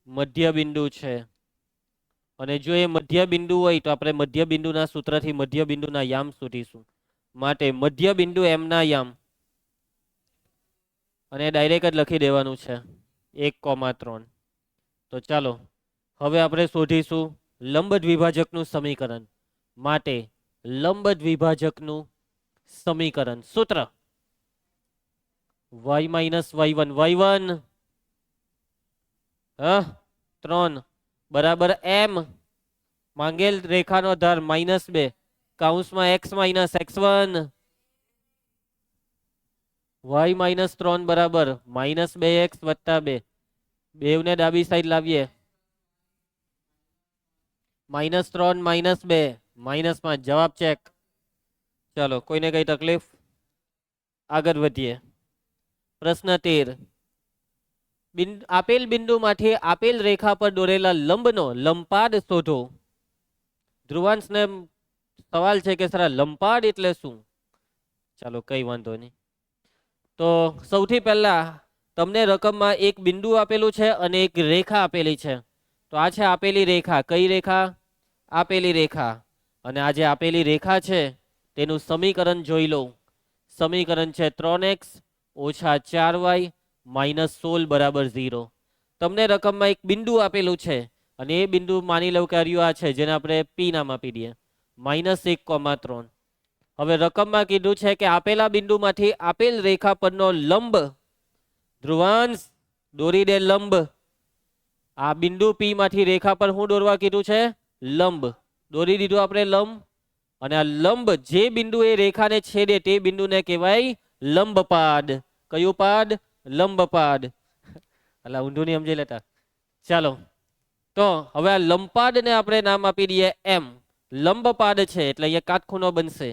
મધ્ય બિંદુ છે. અને જો એ મધ્ય બિંદુ હોય તો આપણે મધ્ય બિંદુના સૂત્રથી મધ્ય બિંદુના યામ શોધીશું. માટે મધ્ય બિંદુ M ના યામ, અને ડાયરેક્ટ જ લખી દેવાનું છે 1,3. તો ચાલો હવે આપણે શોધીશું લંબ દ્વિભાજકનું સમીકરણ. માટે લંબ દ્વિભાજકનું સમીકરણ સૂત્ર y - y1 y1 3 બરાબર m માંગેલ રેખાનો ધાર -2 કૌંસમાં x - x1 y - 3 બરાબર -2x + 2. બેવને ડાબી સાઈડ લાવીએ. -3 -2 -5 જવાબ ચેક. ચાલો કોઈને કઈ તકલીફ? આગળ વધીએ. પ્રશ્ન 13. આપેલ બિંદુમાંથી આપેલ રેખા પર દોરેલા લંબનો લંબપાદ શોધો. ધ્રુવાંશને સવાલ છે કે સર લંબપાદ એટલે શું? ચાલો કઈ વાંધો નહીં. તો સૌથી પહેલા તમને રકમમાં એક બિંદુ આપેલું છે અને એક રેખા આપેલી છે. તો આ છે આપેલી રેખા. કઈ રેખા? આપેલી રેખા. અને આ જે આપેલી રેખા છે તેનું સમીકરણ જોઈ લો. સમીકરણ છે 3x - 4y -16 બરાબર 0. તમને રકમમાં એક બિંદુ આપેલું છે અને એ બિંદુ માની લઉં કે આ છે, જેને આપણે P નામ આપી દઈએ. -1,3. હવે રકમમાં કીધું છે કે આપેલા બિંદુમાંથી આપેલ રેખા પરનો લંબ, ધ્રુવાંશ દોરી દે લંબ. આ બિંદુ P માંથી રેખા પર શું દોરવા કીધું છે? લંબ. દોરી દીધું આપણે લંબ. અને આ લંબ જે બિંદુ એ રેખાને છેદે તે બિંદુને કહેવાય લંબપાદ. કયું પાદ? લંબપાદ. એટલે ઊંધું નહીં સમજી લેતા. ચાલો તો હવે આ લંબપાદને આપણે નામ આપી દઈએ M. લંબપાદ છે એટલે અહીંયા કાટખૂણો બનશે.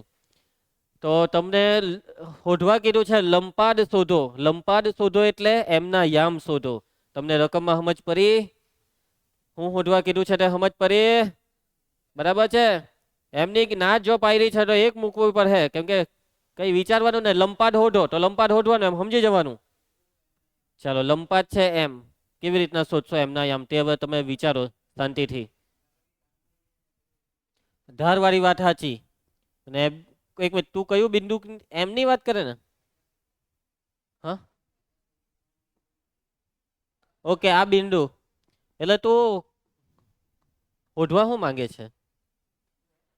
તો તમને શોધવા કીધું છે લંબપાદ શોધો. લંબપાદ શોધો એટલે M ના યામ શોધો. તમને રકમમાં સમજ પડી? હું શોધવા કીધું છે તે સમજ પડી? બરાબર છે. એમની ના જો પાયરી છે તો એક મૂકવું પડે, કેમ કે કઈ વિચારવાનું ને. લંપાદ હોધો તો લંપાદ હોધવાનું, એમ સમજી જવાનું. ચાલો, લંપાદ છે એમ, કેવી રીતના શોધશો એમના યામ તે હવે તમે વિચારો શાંતિથી. ધારવાળી વાત સાચી. અને એક મિનિટ, તું કયું બિંદુ એમની વાત કરે ને? હા, ઓકે, આ બિંદુ. એટલે તું હોધવા શું માંગે છે?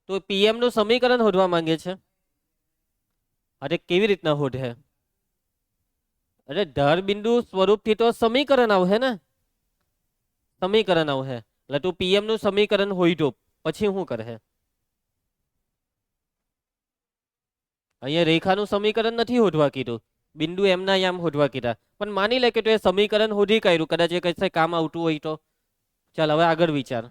તું પીએમ નું સમીકરણ હોધવા માંગે છે? અરે કેવી રીતના હોધે? અરે ધાર બિંદુ સ્વરૂપથી તો સમીકરણ આવશે ને. સમીકરણ આવશે એટલે તું પીએમ નું સમીકરણ હોઈધો પછી શું કરે? અહીંયા રેખાનું સમીકરણ નથી હોધવા કીધું, બિંદુ એમના યામ હોધવા કીધા. પણ માની લે કે તું એ સમીકરણ હોધી કાઢ્યું, કદાચ એ કશે કામ આવતું હોય તો. ચાલ હવે આગળ વિચાર.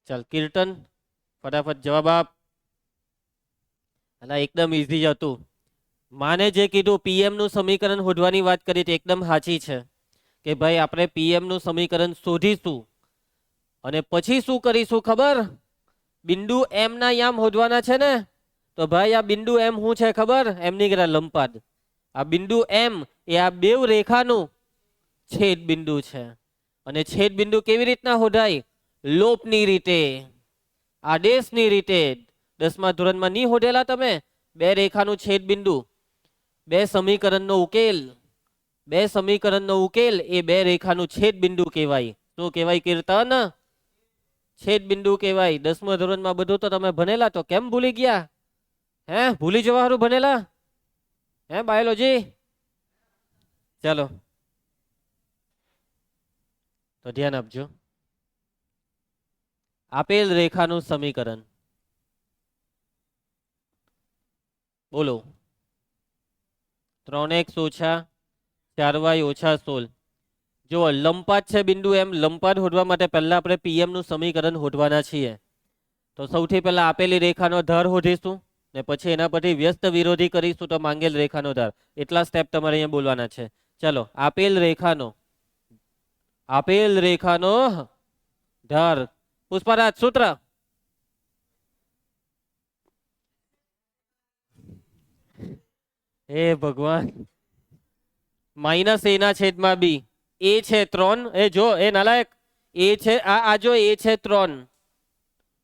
ચાલ કીર્તન, ફટાફટ જવાબ આપ. એટલે એકદમ ઈઝી જ હતું. માને જે કીધું પીએમ નું સમીકરણ હોધવાની વાત કરી તે એકદમ સાચી છે કે ભાઈ આપણે પીએમ નું સમીકરણ શોધીશું અને પછી શું કરીશું ખબર? બિંદુ એમ ના યામ હોધવાના છે ને. તો ભાઈ આ બિંદુ એમ શું છે ખબર? એમની કરા લંપાદ. આ બિંદુ એમ એ આ બેવ રેખાનું છેદ બિંદુ છે. અને છેદ બિંદુ કેવી રીતના હોધાય? લોપની રીતે, આદેશની રીતે. 10મા ધોરણમાં નહીં હોધેલા તમે? બે રેખાનું છેદ બિંદુ, બે સમીકરણનો ઉકેલ. બે સમીકરણનો ઉકેલ એ બે રેખાનું છેદ બિંદુ કહેવાય. શું કહેવાય કીર્તન? છેદ બિંદુ કહેવાય. 10મા ધોરણમાં બધું તો તમે ભણેલા, તો કેમ ભૂલી ગયા? હે, ભૂલી જવા હારું ભણેલા? હે, બાયોલોજી? ચાલો તો ધ્યાન આપજો. આપેલ રેખાનું સમીકરણ બોલો. 3x ઓછા 4y ઓછા 16. જો લંપાદ છે બિંદુ એમ, લંપાદ હોધવા માટે પહેલા આપણે પીએમ નું સમીકરણ હોધવાના છીએ. તો સૌથી પહેલા આપેલી રેખાનો ધાર હોધીશું ને પછી એના પરથી વ્યસ્ત વિરોધી કરીશું તો માંગેલ રેખાનો ધાર. એટલા સ્ટેપ તમારે અહીંયા બોલવાના છે. ચલો, આપેલ રેખાનો ધાર. પુષ્પરાજ સૂત્ર. હે ભગવાન. માઇનસ એ ના છેદમાં બી. એ છે 3. એ જો એ નાલાયક, એ છે આ જો એ છે 3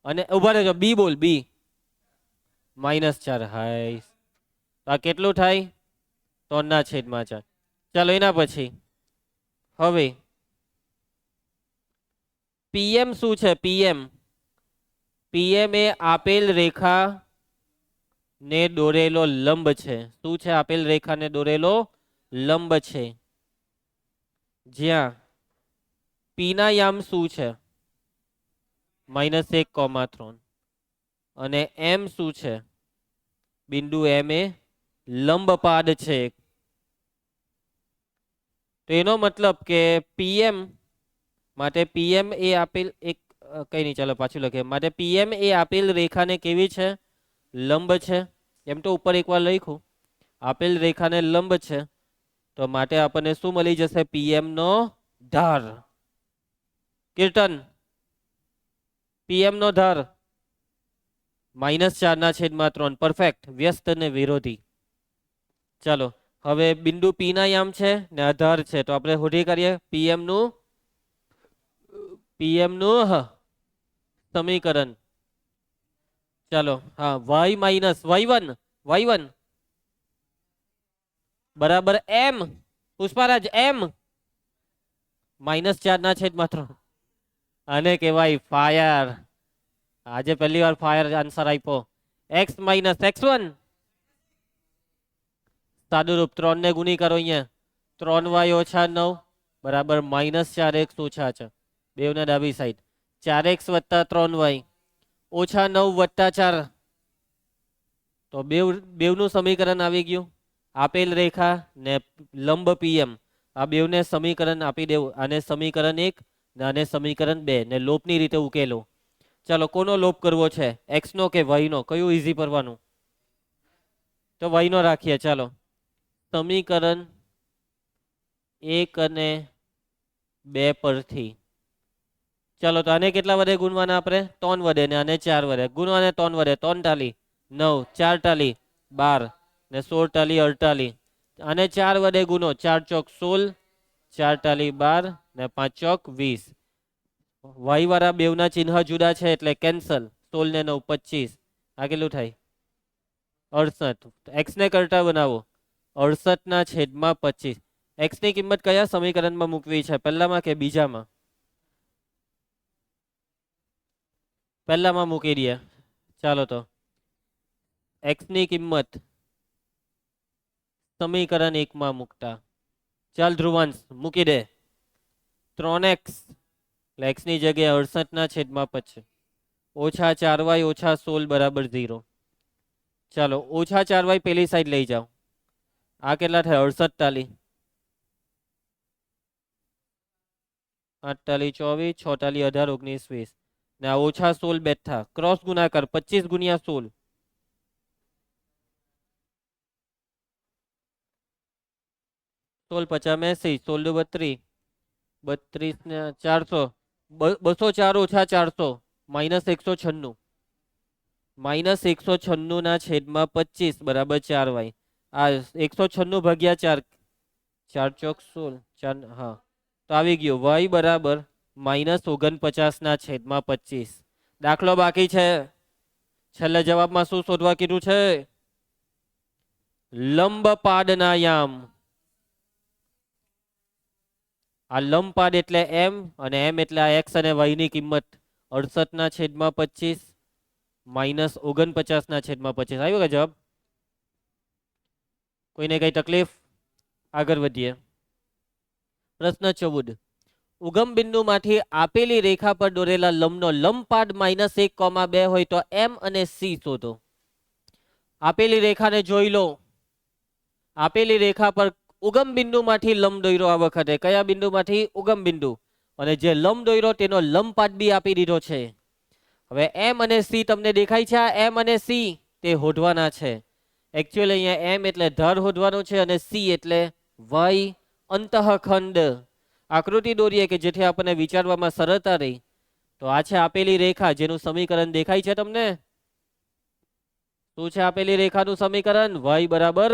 અને ઉભા રહેજો, બી બોલ, બી -4. હાય, આ કેટલું થાય? 3/4. ચાલો એના પછી હવે પીએમ શું છે? પીએમ એ આપેલ રેખા ને દોરેલો લંબ છે. શું છે? આપેલ રેખાને દોરેલો લંબ છે. જ્યાં પી ના યામ શું છે? -1, 3. અને એમ શું છે? બિંદુ એમ એ લંબપાદ છે. તો એનો મતલબ કે પીએમ માટે પીએમ એ આપેલ એક કઈ નહીં, ચાલો પાછું લખીએ. માટે પીએમ એ આપેલ રેખાને કેવી છે? લંબ છે. એમ તો ઉપર એકવાર લખ્યું, આપેલ રેખાને લંબ છે. તો માટે આપણને શું મળી જશે? પીએમ નો ધાર. કીર્તન, પીએમ નો ધાર -4/3. પરફેક્ટ. વ્યસ્ત ને વિરોધી. ચાલો હવે બિંદુ પી ના યામ છે ને આધાર છે, તો આપણે હોધી કરીએ પીએમ નું સમીકરણ. ચાલો, હા, y-y1 બરાબર એમ. પુષ્પારાજ, એમ -4/3. આને કહેવાય ફાયર. આજે પહેલી વાર ફાયર આન્સર આપ્યો. x - x1 સાદુરૂપ 3 ને ગુણી કરો. અહીંયા 3y - 9 બરાબર -4x ઓછા છે. બેવને ડાબી સાઈડ 4x + 3y ઓછા 9 + 4. તો બેવનું સમીકરણ આવી ગયું. આપેલ રેખા ને લંબ પીએમ, આ બેવને સમીકરણ આપી દેવું. આને સમીકરણ 1 ને આને સમીકરણ 2 ને લોપની રીતે ઉકેલો. ચાલો, કોનો લોપ કરવો છે? x નો કે y નો? કયું ઈઝી કરવાનું? તો y નો રાખીએ. ચાલો, સમીકરણ 1 અને 2 પરથી. ચાલો તો આને કેટલા વડે ગુણવાના આપણે? 3 વડે, ને આને 4 વડે ગુણવાને. 3 વડે 3 ટાલી 9, 4 ટાલી 12 ને 16 ટાલી 48. આને 4 વડે ગુનો. 4 ચોક 16, 4 ટાલી 12 ને 5 ચોક 20. વાય વાળા બેવના ચિહ્ન જુદા છે એટલે કેન્સલ. 16 ને 9 25. આ કેટલું થાય? 68. એક્સ ને કરતા બનાવો. 68 ના છેદમાં 25. એક્સ ની કિંમત કયા સમીકરણમાં મૂકવી છે? પહેલામાં કે બીજામાં? પહેલામાં મૂકી દઈએ. ચાલો તો એક્સ ની કિંમત સમીકરણ 1 માં મૂકતા. ચાલ ધ્રુવાંશ મૂકી દે. 3x એટલે એક્સ ની જગ્યાએ 68 ના છેદમાં 25 ઓછા 4y ઓછા 16 બરાબર 0. ચાલો ઓછા 4y પેલી સાઈડ લઈ જાઓ. આ કેટલા થાય? 68 ટાલી 8 ટાલી 24, 6 ટાલી 18, 19, 20 ને આ ઓછા 16 બેઠા. ક્રોસ ગુણાકાર 25 ગુણ્યા 16. 16 50 80, 16 32, 32 ને 400, 204 ઓછા 400 માઇનસ 196. માઇનસ 196 ના છેદમાં 25 બરાબર 4y. આ 196 ભાગ્યા 4, 4 ચોક 16, 4. હા તો આવી ગયું y બરાબર માઇનસ 49 ના છેદમાં 25. દાખલો બાકી છે. છેલ્લે જવાબમાં શું શોધવા કીધું છે? લંબપાદના યામ. આ લંબપાદ એટલે એમ, અને એમ એટલે આ એક્સ અને વાય ની કિંમત 68 ના છેદમાં 25 માઇનસ 49 ના છેદમાં 25. આવ્યો કે જવાબ? કોઈને કઈ તકલીફ? આગળ વધીએ. પ્રશ્ન 14. ઉગમ બિંદુમાંથી આપેલી રેખા પર દોરેલા લંબનો લંબપાદ -1,2 હોય તો એમ અને સી શોધો. આપેલી રેખાને જોઈ લો. આપેલી રેખા પર ઉગમ બિંદુમાંથી લંબ દોર્યો. આ વખતે કયા બિંદુમાંથી? ઉગમ બિંદુ. અને જે લંબ દોર્યો તેનો લંબપાદ બી આપી દીધો છે. હવે એમ અને સી તમને દેખાય છે? આ એમ અને સી તે શોધવાના છે. એકચ્યુઅલી અહીંયા એમ એટલે ધર શોધવાનું છે અને સી એટલે વાય અંતઃખંડ. આકૃતિ દોરીએ કે જેથી આપણને વિચારવામાં સરળતા રહી. તો આ છે આપેલી રેખા જેનું સમીકરણ દેખાય છે તમને. શું છે આપેલી રેખાનું સમીકરણ? y બરાબર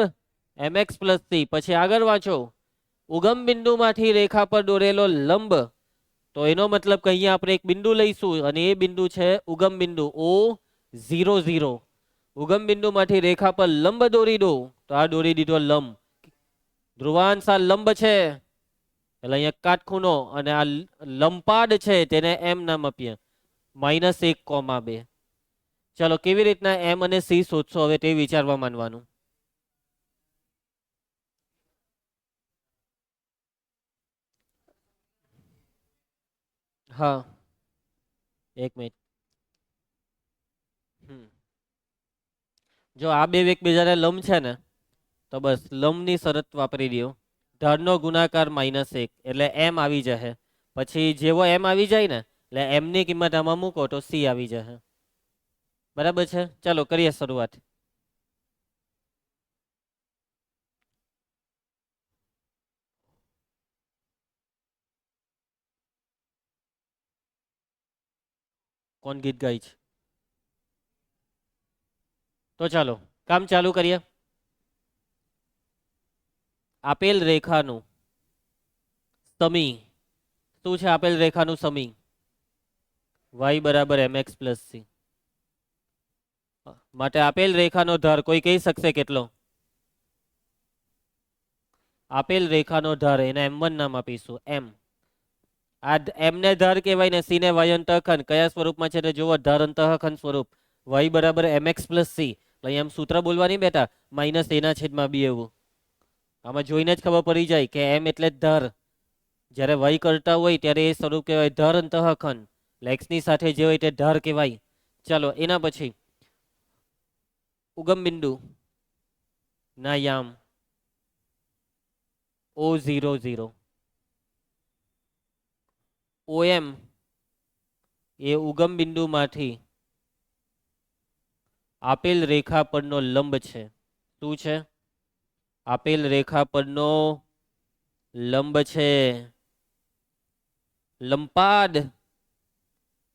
mx પ્લસ સી. પછી આગળ વાંચો. ઉગમ બિંદુમાંથી રેખા પર દોરેલો લંબ. તો એનો મતલબ કે અહીંયા આપણે એક બિંદુ લઈશું અને એ બિંદુ છે ઉગમ બિંદુ O00. ઉગમ બિંદુમાંથી રેખા પર લંબ દોરી દો. તો આ દોરી દીધો લંબ. ધ્રુવાંશ આ લંબ છે એટલે અહીંયા કાટખૂણો, અને આ લંબપાદ છે તેને એમ નામ આપીએ. -1,2. ચલો કેવી રીતના એમ અને સી શોધશો હવે તે વિચારવા માંડવાનું. હા એક મિનિટ. જો આ બે એકબીજાને લંબ છે ને, તો બસ લંબની શરત વાપરી દો. ઢાળનો ગુણાકાર -1 એટલે એમ આવી જશે. પછી જેવો એમ આવી જાય ને એટલે એમ ની કિંમત આમાં મૂકો તો સી આવી જશે. બરાબર છે? ચાલો કરીએ શરૂઆત. કોણ ગીત ગાય છે? તો ચાલો કામ ચાલુ કરીએ. આપેલ રેખાનું સમી. શું છે આપેલ રેખાનું સમી? y બરાબર mx પ્લસ સી. માટે આપેલ રેખાનો ધાર કોઈ કહી શકશે કેટલો? આપેલ રેખાનો ધાર એને m1 નામ આપીશું. એમ આ એમ ને ધાર કહેવાય ને સી ને વાય અંતઃખંડ. કયા સ્વરૂપમાં છે તે જુઓ. ધાર અંતઃખંડ સ્વરૂપ. y બરાબર mx પ્લસ સી. અહીંયા એમ સૂત્ર બોલવાની બેટા -a/b એવું. આમાં જોઈને જ ખબર પડી જાય કે એમ એટલે ધાર. જ્યારે y કરતા હોય ત્યારે એ સ્વરૂપ કહેવાય ધાર અંતઃખંડ. એક્સ ની સાથે જે હોય તે ધાર કહેવાય. ચાલો એના પછી ઉગમ બિંદુ ના યામ O00. OM એ ઉગમ બિંદુમાંથી આપેલ રેખા પરનો લંબ છે. શું છે? આપેલ રેખા પરનો લંબ છે. લંપાડ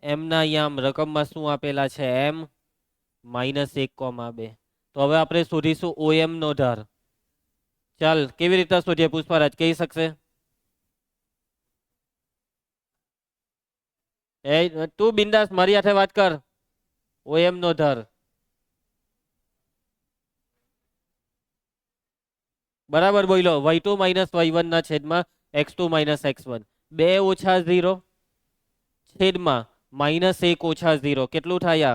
એમ ના અહીંયા આમ રકમમાં શું આપેલા છે એમ -1,2. તો હવે આપણે શોધીશું OM નો ધાર. ચાલ કેવી રીતે શોધીએ પુષ્પારાજ કહી શકશે? તું બિંદાસ મારી સાથે વાત કર. OM નો ધાર બરાબર બોલો. y2 - y1 ના છેદમાં x2 - x1 2 ઓછા 0 છેદમાં -1 ઓછા 0 કેટલું થાય?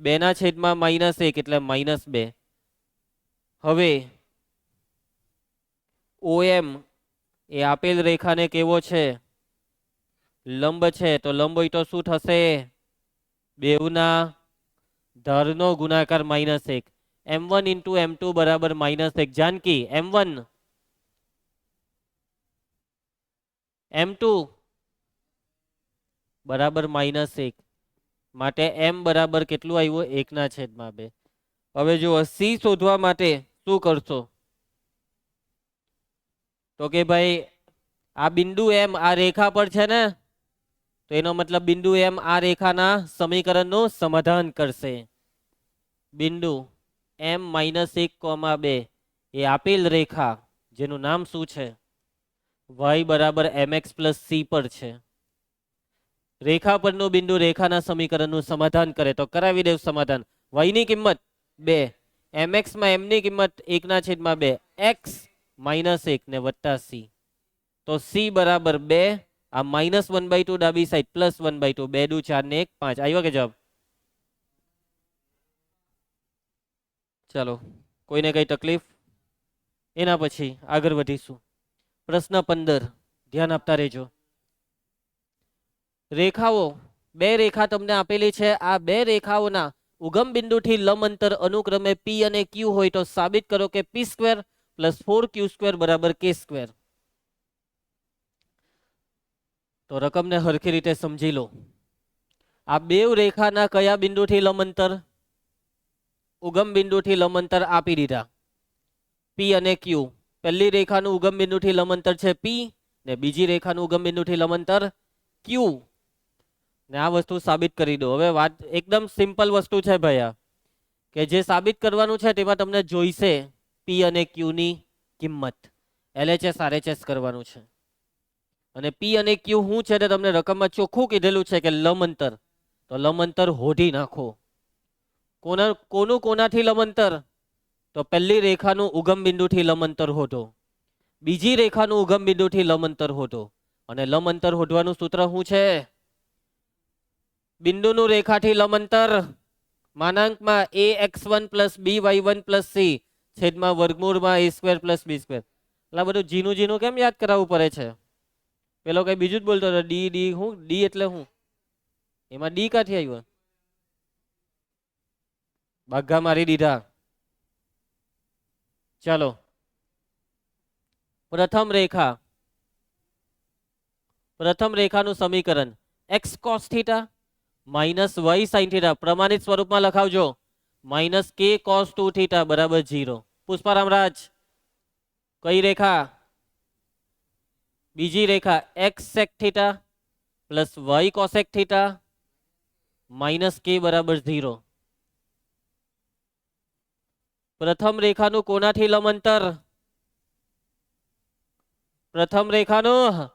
2 ના છેદમાં -1 એટલે -2. હવે OM એ આપેલ રેખાને કેવો છે? લંબ છે. તો લંબ હોય તો શું થશે? બેવના ધારનો ગુણાકાર -1. m1 × m2 બરાબર -1. જાનકી m1 m2 બરાબર -1 માટે m બરાબર કેટલું આવ્યું? 1/2. હવે જો c શોધવા માટે શું કરશો? તો કે ભાઈ આ બિંદુ m આ રેખા પર છે ને, તો એનો મતલબ બિંદુ m આ રેખાના સમીકરણનું સમાધાન કરશે. બિંદુ m - 1,2 એ આપેલ રેખા જેનું નામ શું છે? y બરાબર mx + c પર છે. રેખા પરનું બિંદુ રેખાના સમીકરણનું સમાધાન કરે તો કરાવી દેવ સમાધાન. y ની કિંમત 2, mx માં m ની કિંમત 1/2, x -1 ને વત્તા c. તો c બરાબર 2. આ -1/2 ડાબી સાઈડ +1/2 2 દુ 4 ને 1 5. આવ્યો કે જવાબ? ચાલો કોઈને કઈ તકલીફ? એના પછી આગળ વધીશું. પ્રશ્ન 15 ધ્યાન આપતા રહેજો. રેખાઓ બે રેખા તમને આપેલી છે. આ બે રેખાઓના ઉગમ બિંદુથી લંબ અંતર અનુક્રમે p અને q હોય તો સાબિત કરો કે p² + 4q² = k². તો રકમને હરખી રીતે સમજી લો. આ બે રેખાના કયા બિંદુથી લંબ અંતર? ઉગમ બિંદુથી લંબ અંતર આપી દીધા p અને q. પહેલી રેખાનું ઉગમ બિંદુથી લંબ અંતર છે p ને બીજી રેખાનું ઉગમ બિંદુથી લંબ અંતર q. ને આ વસ્તુ સાબિત કરી દો. હવે વાત એકદમ સિમ્પલ વસ્તુ છે ભૈયા, કે જે સાબિત કરવાનું છે તેમાં તમને જોઈશે p અને q ની કિંમત. LHS RHS કરવાનું છે. અને p અને q શું છે તે તમને રકમમાં ચોખ્ખું કીધેલું છે કે લંબ અંતર. તો લંબ અંતર હોધી નાખો. કોનું કોનાથી લંબ અંતર? તો પહેલી રેખાનું ઉગમ બિંદુથી લંબ અંતર હોધો, બીજી રેખાનું ઉગમ બિંદુથી લંબ અંતર હોધો. અને લંબ અંતર હોધવાનું સૂત્ર શું છે? બિંદુનું રેખાથી લંબ અંતર માનાંકમાં ax1 + by1 + c છેદમાં વર્ગમૂળમાં a² + b². એટલે બધું જીનું જીનું કેમ યાદ કરાવવું પડે છે? પેલો કઈ બીજું જ બોલતો હતો. ડી હું ડી એટલે હું? એમાં ડી ક્યાંથી આવ્યો? બાઘા મારી દીધા. ચાલો પ્રથમ રેખાનું સમીકરણ x cos θ - y sin θ પ્રમાણિત સ્વરૂપમાં લખાવજો. -k cos 2θ = 0. પુષ્પારામરાજ કઈ રેખા? બીજી રેખા x sec θ + y cosec θ - k = 0. પ્રથમ રેખાનું કોનાથી લંબ અંતર? પ્રથમ રેખાનું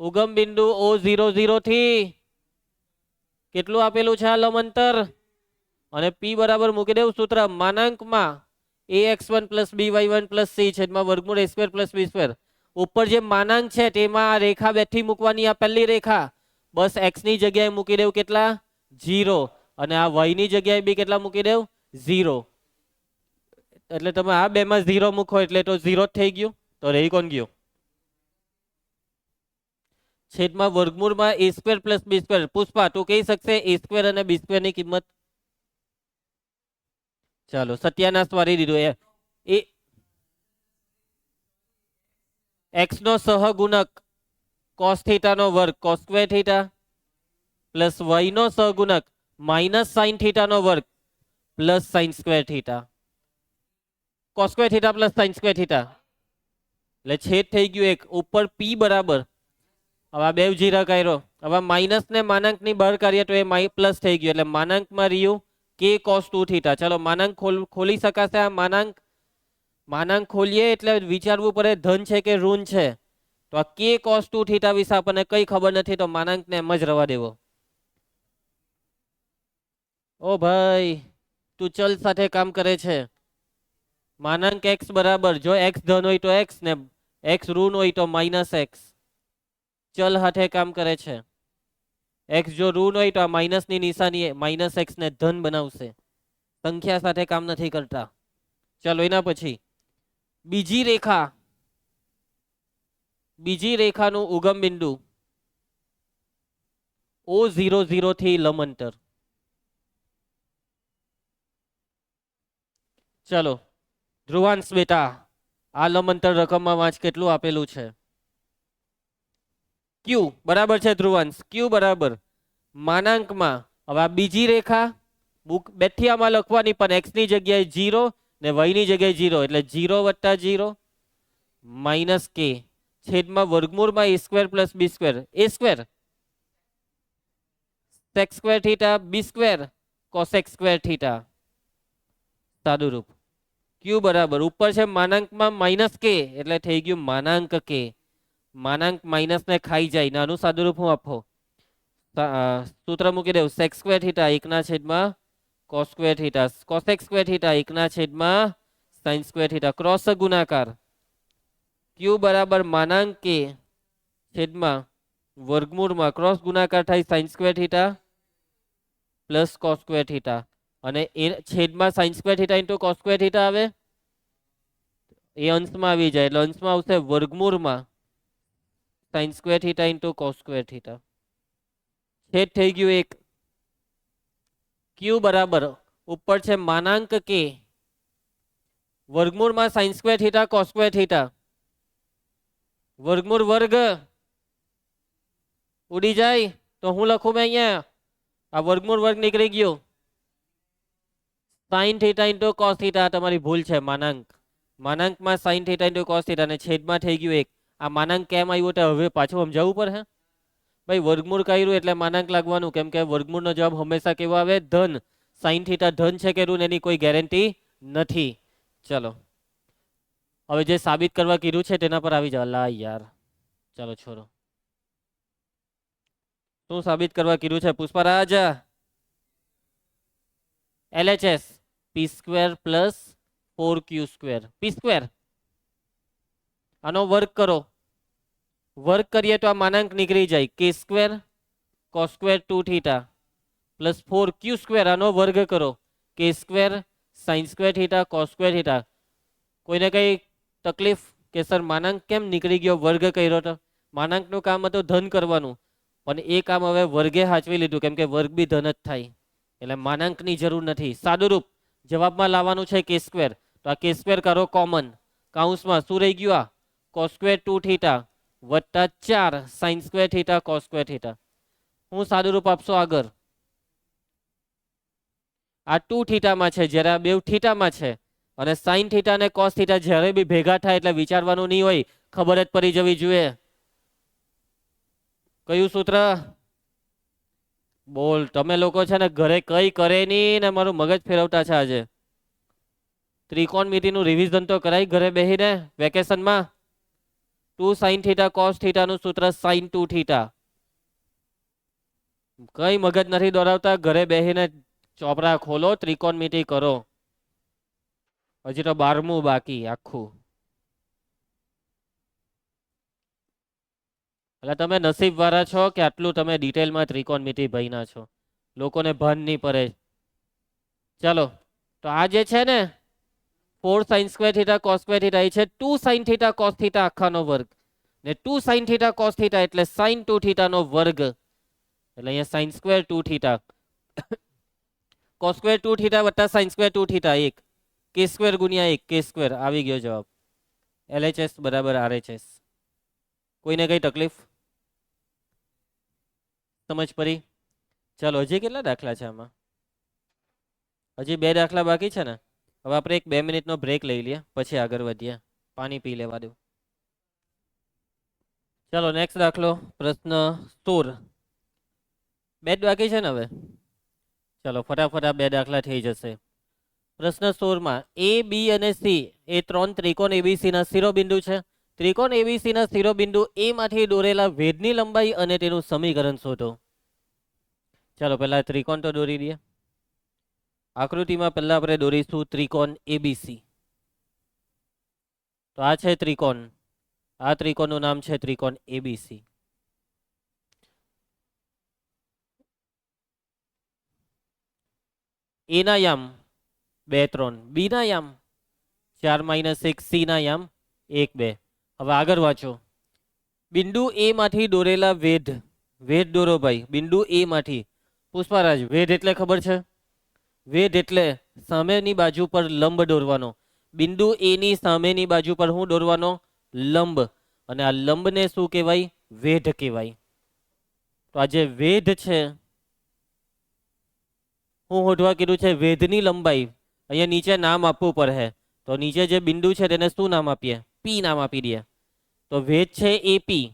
ઉગમ બિંદુ O00 થી કેટલું આપેલું છે આ લંબ અંતર? અને p બરાબર મૂકી દેવું સૂત્ર માનાંકમાં ax1 + by1 + c છેદમાં વર્ગમૂળ a² + b². ઉપર જે માનાંક છે તેમાં આ રેખા બેઠી મૂકવાની. આ પહેલી રેખા બસ x ની જગ્યાએ મૂકી દેવું કેટલા? 0. અને આ y ની જગ્યાએ બી કેટલા મૂકી દેવું? 0. એટલે તમે આ બે માં 0 મૂકો એટલે તો 0 જ થઈ ગયું. તો રહી કોણ ગયું? છેદમાં વર્ગમૂળમાં a² + b². પુષ્પા તું કહી શકશે a² અને b² ની કિંમત? ચાલો સત્યાનાશ મારી દીધો. એ x નો સહગુણક cos θ નો વર્ગ cos² θ પ્લસ y નો સહગુણક -sin θ નો વર્ગ +sin² θ. cos² θ + sin² θ એટલે છેદ થઈ ગયું એક. ઉપર p બરાબર હવે આ બે જીરા કર્યો. હવે માઇનસ ને માનાંક ની બહાર કાઢીએ તો એ પ્લસ થઈ ગયું એટલે માનાંકમાં રહ્યું કે કોસ 2 થીટા. ચલો માનાંક ખોલી શકાશે. આ માનાંક ખોલીએ એટલે વિચારવું પડે ધન છે કે ઋણ છે. તો આ કે કોસ 2 થીટા વિશે આપણને કઈ ખબર નથી તો માનાંકને એમ જ રવા દેવો. ઓ ભાઈ તું ચલ સાથે કામ કરે છે. માનાંક x બરાબર જો x ધન હોય તો x ને x ઋણ હોય તો માઇનસ x. ચલ સાથે કામ કરે છે. x જો ઋણ હોય તો આ માઇનસ ની નિશાની માઇનસ x ને ધન બનાવશે. સંખ્યા સાથે કામ નથી કરતા. ચલો એના પછી બીજી રેખાનું ઉગમ બિંદુ O00 થી લંબ અંતર. ચલો ધ્રુવાંશ બેટા આ લંબ અંતર રકમમાં વાંચ કેટલું આપેલું છે. ક્યુ બરાબર છે ધ્રુવાંશ. ક્યુ બરાબર માનાંકમાં હવે આ બીજી રેખા બેઠિયામાં લખવાની પણ x ની જગ્યાએ 0 ને y ની જગ્યાએ 0 એટલે 0 વત્તા 0 માઇનસ કે છેદમાં વર્ગમૂળમાં a square plus b square. a square sec square theta b square cosec square theta. સાદું રૂપ. ક્યુ બરાબર ઉપર છે માનાંકમાં માઇનસ કે એટલે થઈ ગયું માનાંક કે. માનાંક માઇનસ ને ખાઈ જાય. નાનું સાદું રૂપ હું આપો સૂત્ર મૂકી દેવું sec સ્ક્વેર થીટા 1 છેદમાં cos square theta cosec square theta 1 છેદમાં sin સ્ક્વેર થીટા. ક્રોસ ગુણાકાર ક્યુ બરાબર માનાંક કે છેદમાં વર્ગમૂળમાં ક્રોસ ગુણાકાર થાય sin square theta plus cos square theta અને એ છેદમાં sin square theta into cos square theta આવે એ અંશમાં આવી જાય એટલે અંશમાં આવશે વર્ગમૂળમાં sin square theta into cos square theta. છેદ થઈ ગયું 1. ક્યુ બરાબર ઉપર છે માનાંક કે વર્ગમૂળમાં sin square theta cos square theta વર્ગમૂળ વર્ગ ઉડી જાય તો હું લખું મેં અહીંયા આ વર્ગમૂળ વર્ગ નીકળી ગયો sin theta into cos theta. તમારી ભૂલ છે. માનાંકમાં sin theta into cos theta અને છેદમાં થઈ ગયું 1. આ માનાંક કેમ આવ્યું તો હવે પાછું સમજાવવું પડે. ભાઈ વર્ગમૂળ કર્યું એટલે માનાંક લાગવાનું કેમ કે વર્ગમૂળનો જવાબ હંમેશા કેવો આવે ધન. sin થીટા ધન છે કે ઋણ એની કોઈ ગેરંટી નથી. ચલો હવે જે સાબિત કરવા કીધું છે તેના પર આવી જાવ. લા યાર ચલો છોડો. શું સાબિત કરવા કીધું છે Pushparaj. LHS p square plus 4q square. p square આનો વર્ગ કરો. વર્ગ કરીએ તો આ માનાંક નીકળી જાય k square cos square 2 theta plus 4q square આનો વર્ગ કરો k square sin square theta cos square theta. કોઈને કઈ તકલીફ કે સર માનાંક કેમ નીકળી ગયો વર્ગ કર્યો તો. માનાંકનું કામ હતું ધન કરવાનું પણ એ કામ હવે વર્ગે હાચવી લીધું કેમ કે વર્ગ બી ધન જ થાય એટલે માનાંકની જરૂર નથી. સાદુરૂપ જવાબમાં લાવવાનું છે કે સ્ક્વેર તો આ કે સ્ક્વેર કરો કોમન. કાઉન્સમાં શું રહી ગયું આ cos સ્ક્વેર 2 થીટા વત્તા 4 sin square theta cos square theta. હું સાદુરૂપ આપશો આગળ. આ 2 થીટામાં છે જ્યારે આ બે થીટામાં છે અને sin થીટા અને cos થીટા જ્યારે બી ભેગા થાય એટલે વિચારવાનું નહીં હોય ખબર જ પડી જવી જોઈએ. કયું સૂત્ર બોલ. તમે લોકો છે ને ઘરે કઈ કરે નહીં ને મારું મગજ ફેરવતા છે આજે. ત્રિકોણમિતિનું રિવિઝન તો કરાય ઘરે બેહીને વેકેશનમાં. 2 sin થીટા cos થીટાનું સૂત્ર sin 2 થીટા. કઈ મગજ નથી દોડાવતા ઘરે બેહીને ચોપડા ખોલો ત્રિકોણમિતિ કરો. હજી તો 12મું બાકી આખું. એટલે તમે નસીબ વાળા છો કે આટલું તમે ડિટેલમાં ત્રિકોણમિતિ ભણ્યા છો. લોકોને ભાન નહીં પડે. ચાલો તો આ જે છે ને 4 sin square theta cos square theta એ છે 2 sin થીટા cos થીટા આખાનો વર્ગ ને 2 sin થીટા cos થીટા એટલે sin 2 થીટાનો વર્ગ એટલે અહીંયા sin square 2 theta cos square 2 theta વત્તા sin square 2 theta 1 k square ગુણ્યા 1 k સ્ક્વેર આવી ગયો જવાબ. LHS બરાબર RHS. કોઈને કઈ તકલીફ સમજ પડી. ચાલો હજી કેટલા દાખલા છે આમાં. હજી 2 દાખલા બાકી છે ને. હવે આપણે એક 2 મિનિટનો બ્રેક લઈ લઈએ પછી આગળ વધીએ. પાણી પી લેવા દો. ચાલો નેક્સ્ટ દાખલો પ્રશ્ન 16. બે જ બાકી છે ને હવે. ચાલો ફટાફટ આ બે દાખલા થઈ જશે. પ્રશ્ન 16 માં એ બી અને સી એ ત્રણ ત્રિકોણ એબીસી ના શિરોબિંદુ છે. ત્રિકોણ એબીસી ના શિરોબિંદુ એ માંથી દોરેલા વેધની લંબાઈ અને તેનું સમીકરણ શોધો. ચાલો પહેલા ત્રિકોણ તો દોરી દઈએ. આકૃતિમાં પહેલા આપણે દોરીશું ત્રિકોણ એબીસી. તો આ છે ત્રિકોણ. આ ત્રિકોણનું નામ છે ત્રિકોણ એબીસી. એ ના યામ 2 3, બી ના યામ 4 - 1, સી ના યામ 1 2. હવે આગળ વાંચો. બિંદુ એ માંથી દોરેલા વેધ. વેધ દોરો ભાઈ, બિંદુ એ માંથી. પુષ્પારાજ, વેધ એટલે ખબર છે? વેધ એટલે સામેની બાજુ પર લંબ દોરવાનો. બિંદુ એ ની સામેની બાજુ પર શું દોરવાનો? લંબ. અને આ લંબને શું કહેવાય? વેધ કહેવાય. તો આ જે વેધ છે, હું શોધવા કીધું છે વેધની લંબાઈ. અહીંયા નીચે નામ આપવું પડે. તો નીચે જે બિંદુ છે તેને શું નામ આપીએ? પી નામ આપી દઈએ. તો વેધ છે એપી.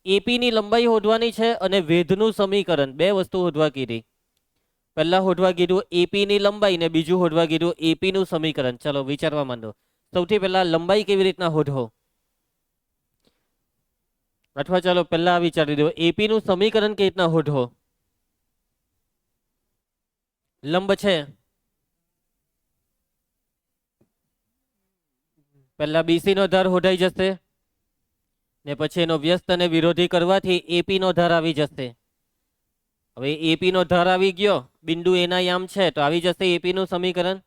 એપી ની લંબાઈ શોધવાની છે અને વેધનું સમીકરણ, બે વસ્તુ શોધવા કીધી. પહેલા શોધવા કીધું એપી ની લંબાઈ ને બીજું શોધવા કીધું એપી નું સમીકરણ. ચલો વિચારવા માંડો. સૌથી પહેલા લંબાઈ કેવી રીતના શોધો? અથવા ચાલો પહેલા વિચારી દો, એપી નું સમીકરણ કેવી રીતના શોધો? લંબ છે, પહેલા બીસી નો ધાર શોધાઈ જશે ને પછી એનો વ્યસ્ત અને વિરોધી કરવાથી એપી નો ધાર આવી જશે. હવે એપી નો ધાર આવી ગયો, બિંદુ એના યામ છે તો આવી જશે એપી નું સમીકરણ.